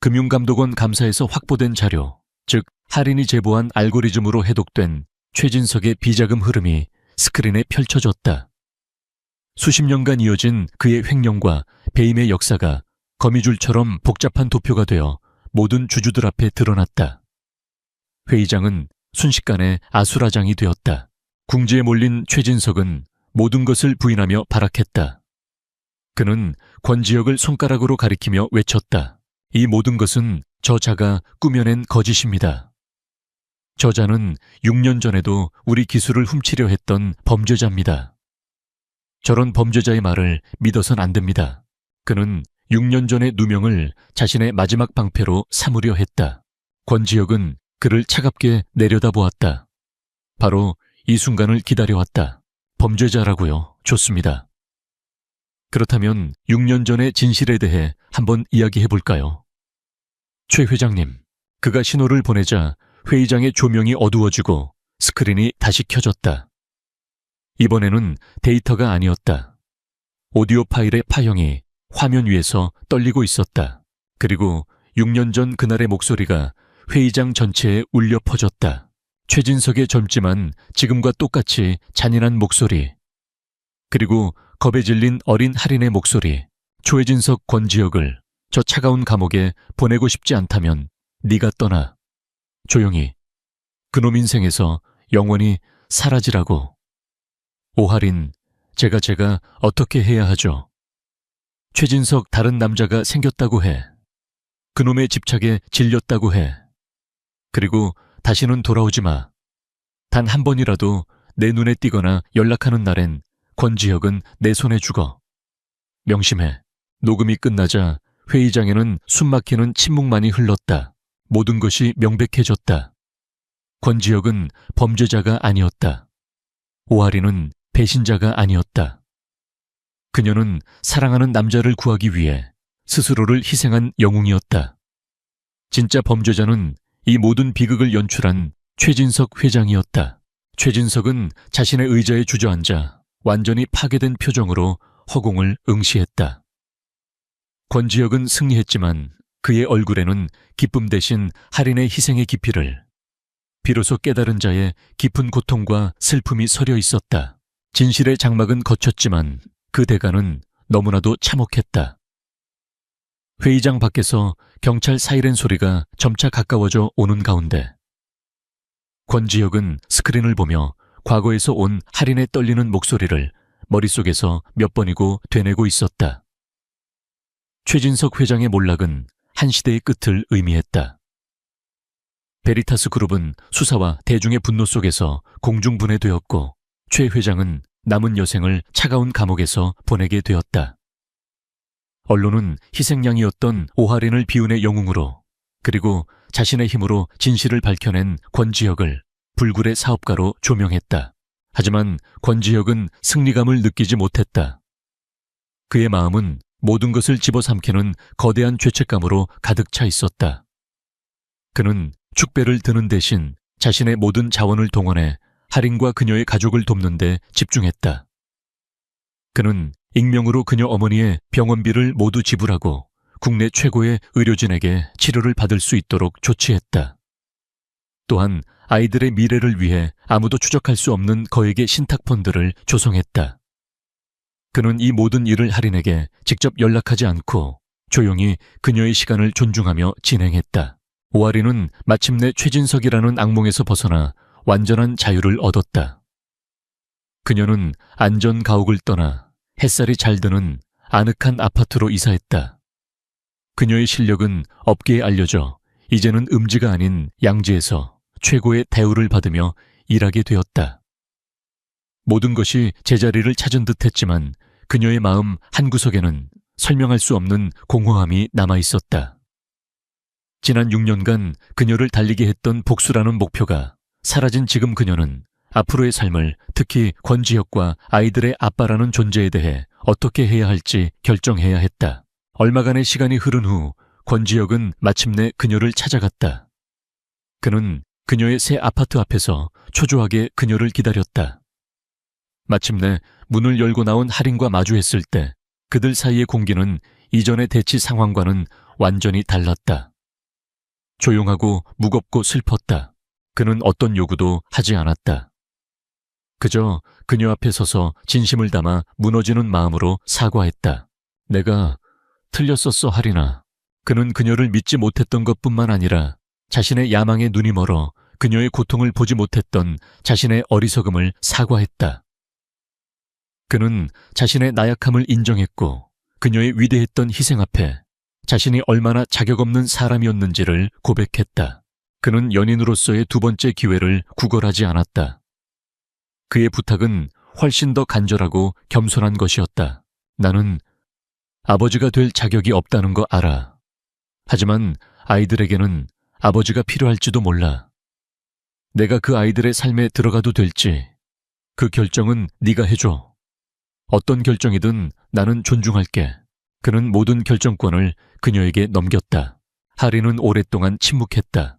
금융감독원 감사에서 확보된 자료, 즉 할인이 제보한 알고리즘으로 해독된 최진석의 비자금 흐름이 스크린에 펼쳐졌다. 수십 년간 이어진 그의 횡령과 배임의 역사가 거미줄처럼 복잡한 도표가 되어 모든 주주들 앞에 드러났다. 회의장은 순식간에 아수라장이 되었다. 궁지에 몰린 최진석은 모든 것을 부인하며 발악했다. 그는 권지혁을 손가락으로 가리키며 외쳤다. 이 모든 것은 저자가 꾸며낸 거짓입니다. 저자는 6년 전에도 우리 기술을 훔치려 했던 범죄자입니다. 저런 범죄자의 말을 믿어선 안 됩니다. 그는 6년 전의 누명을 자신의 마지막 방패로 삼으려 했다. 권지혁은 그를 차갑게 내려다보았다. 바로 이 순간을 기다려왔다. 범죄자라고요. 좋습니다. 그렇다면 6년 전의 진실에 대해 한번 이야기해볼까요? 최 회장님, 그가 신호를 보내자 회의장의 조명이 어두워지고 스크린이 다시 켜졌다. 이번에는 데이터가 아니었다. 오디오 파일의 파형이 화면 위에서 떨리고 있었다. 그리고 6년 전 그날의 목소리가 회의장 전체에 울려 퍼졌다. 최진석의 젊지만 지금과 똑같이 잔인한 목소리. 그리고 겁에 질린 어린 할인의 목소리. 최진석 권지혁을 저 차가운 감옥에 보내고 싶지 않다면 네가 떠나. 조용히. 그놈 인생에서 영원히 사라지라고. 오할인, 제가 어떻게 해야 하죠? 최진석 다른 남자가 생겼다고 해. 그놈의 집착에 질렸다고 해. 그리고 다시는 돌아오지 마. 단 한 번이라도 내 눈에 띄거나 연락하는 날엔 권지혁은 내 손에 죽어. 명심해. 녹음이 끝나자 회의장에는 숨막히는 침묵만이 흘렀다. 모든 것이 명백해졌다. 권지혁은 범죄자가 아니었다. 오하리는 배신자가 아니었다. 그녀는 사랑하는 남자를 구하기 위해 스스로를 희생한 영웅이었다. 진짜 범죄자는 이 모든 비극을 연출한 최진석 회장이었다. 최진석은 자신의 의자에 주저앉아 완전히 파괴된 표정으로 허공을 응시했다. 권지혁은 승리했지만 그의 얼굴에는 기쁨 대신 할인의 희생의 깊이를, 비로소 깨달은 자의 깊은 고통과 슬픔이 서려 있었다. 진실의 장막은 거쳤지만 그 대가는 너무나도 참혹했다. 회의장 밖에서 경찰 사이렌 소리가 점차 가까워져 오는 가운데 권지혁은 스크린을 보며 과거에서 온 할인의 떨리는 목소리를 머릿속에서 몇 번이고 되뇌고 있었다. 최진석 회장의 몰락은 한 시대의 끝을 의미했다. 베리타스 그룹은 수사와 대중의 분노 속에서 공중분해되었고 최 회장은 남은 여생을 차가운 감옥에서 보내게 되었다. 언론은 희생양이었던 오하린을 비운의 영웅으로, 그리고 자신의 힘으로 진실을 밝혀낸 권지혁을 불굴의 사업가로 조명했다. 하지만 권지혁은 승리감을 느끼지 못했다. 그의 마음은 모든 것을 집어삼키는 거대한 죄책감으로 가득 차 있었다. 그는 축배를 드는 대신 자신의 모든 자원을 동원해 할인과 그녀의 가족을 돕는 데 집중했다. 그는 익명으로 그녀 어머니의 병원비를 모두 지불하고 국내 최고의 의료진에게 치료를 받을 수 있도록 조치했다. 또한 아이들의 미래를 위해 아무도 추적할 수 없는 거액의 신탁펀드를 조성했다. 그는 이 모든 일을 할인에게 직접 연락하지 않고 조용히 그녀의 시간을 존중하며 진행했다. 오하리는 마침내 최진석이라는 악몽에서 벗어나 완전한 자유를 얻었다. 그녀는 안전 가옥을 떠나 햇살이 잘 드는 아늑한 아파트로 이사했다. 그녀의 실력은 업계에 알려져 이제는 음지가 아닌 양지에서 최고의 대우를 받으며 일하게 되었다. 모든 것이 제자리를 찾은 듯 했지만 그녀의 마음 한구석에는 설명할 수 없는 공허함이 남아 있었다. 지난 6년간 그녀를 달리게 했던 복수라는 목표가 사라진 지금 그녀는 앞으로의 삶을, 특히 권지혁과 아이들의 아빠라는 존재에 대해 어떻게 해야 할지 결정해야 했다. 얼마간의 시간이 흐른 후 권지혁은 마침내 그녀를 찾아갔다. 그는 그녀의 새 아파트 앞에서 초조하게 그녀를 기다렸다. 마침내 문을 열고 나온 할인과 마주했을 때 그들 사이의 공기는 이전의 대치 상황과는 완전히 달랐다. 조용하고 무겁고 슬펐다. 그는 어떤 요구도 하지 않았다. 그저 그녀 앞에 서서 진심을 담아 무너지는 마음으로 사과했다. 내가 틀렸었어, 할인아. 그는 그녀를 믿지 못했던 것뿐만 아니라 자신의 야망에 눈이 멀어 그녀의 고통을 보지 못했던 자신의 어리석음을 사과했다. 그는 자신의 나약함을 인정했고 그녀의 위대했던 희생 앞에 자신이 얼마나 자격 없는 사람이었는지를 고백했다. 그는 연인으로서의 두 번째 기회를 구걸하지 않았다. 그의 부탁은 훨씬 더 간절하고 겸손한 것이었다. 나는 아버지가 될 자격이 없다는 거 알아. 하지만 아이들에게는 아버지가 필요할지도 몰라. 내가 그 아이들의 삶에 들어가도 될지 그 결정은 네가 해줘. 어떤 결정이든 나는 존중할게. 그는 모든 결정권을 그녀에게 넘겼다. 하리는 오랫동안 침묵했다.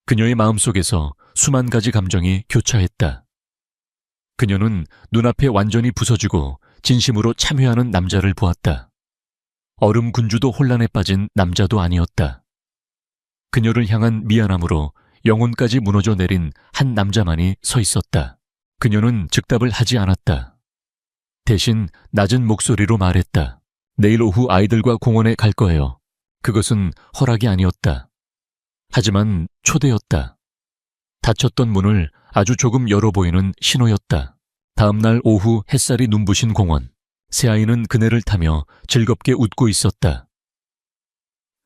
그녀의 마음속에서 수만 가지 감정이 교차했다. 그녀는 눈앞에 완전히 부서지고 진심으로 참회하는 남자를 보았다. 얼음 군주도 혼란에 빠진 남자도 아니었다. 그녀를 향한 미안함으로 영혼까지 무너져 내린 한 남자만이 서 있었다. 그녀는 즉답을 하지 않았다. 대신 낮은 목소리로 말했다. 내일 오후 아이들과 공원에 갈 거예요. 그것은 허락이 아니었다. 하지만 초대였다. 닫혔던 문을 아주 조금 열어 보이는 신호였다. 다음날 오후 햇살이 눈부신 공원. 새아이는 그네를 타며 즐겁게 웃고 있었다.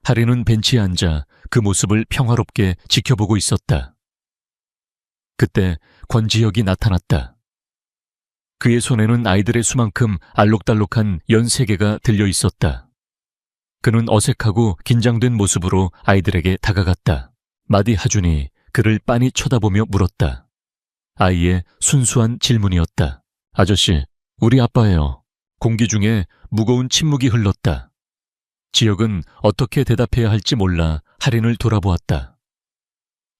하리는 벤치에 앉아 그 모습을 평화롭게 지켜보고 있었다. 그때 권지혁이 나타났다. 그의 손에는 아이들의 수만큼 알록달록한 연 3개가 들려 있었다. 그는 어색하고 긴장된 모습으로 아이들에게 다가갔다. 마디 하준이 그를 빤히 쳐다보며 물었다. 아이의 순수한 질문이었다. 아저씨, 우리 아빠예요. 공기 중에 무거운 침묵이 흘렀다. 지혁은 어떻게 대답해야 할지 몰라 할인을 돌아보았다.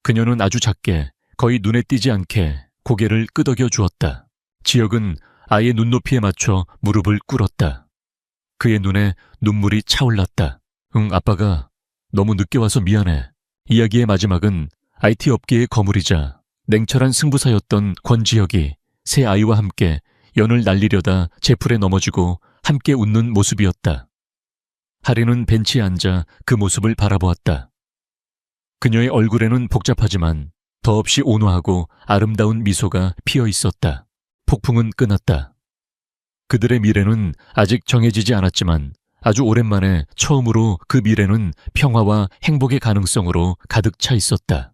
그녀는 아주 작게, 거의 눈에 띄지 않게 고개를 끄덕여 주었다. 지혁은 아이의 눈높이에 맞춰 무릎을 꿇었다. 그의 눈에 눈물이 차올랐다. 응, 아빠가 너무 늦게 와서 미안해. 이야기의 마지막은 IT 업계의 거물이자 냉철한 승부사였던 권지혁이 새 아이와 함께 연을 날리려다 제풀에 넘어지고 함께 웃는 모습이었다. 하리는 벤치에 앉아 그 모습을 바라보았다. 그녀의 얼굴에는 복잡하지만 더없이 온화하고 아름다운 미소가 피어 있었다. 폭풍은 끊었다. 그들의 미래는 아직 정해지지 않았지만 아주 오랜만에 처음으로 그 미래는 평화와 행복의 가능성으로 가득 차 있었다.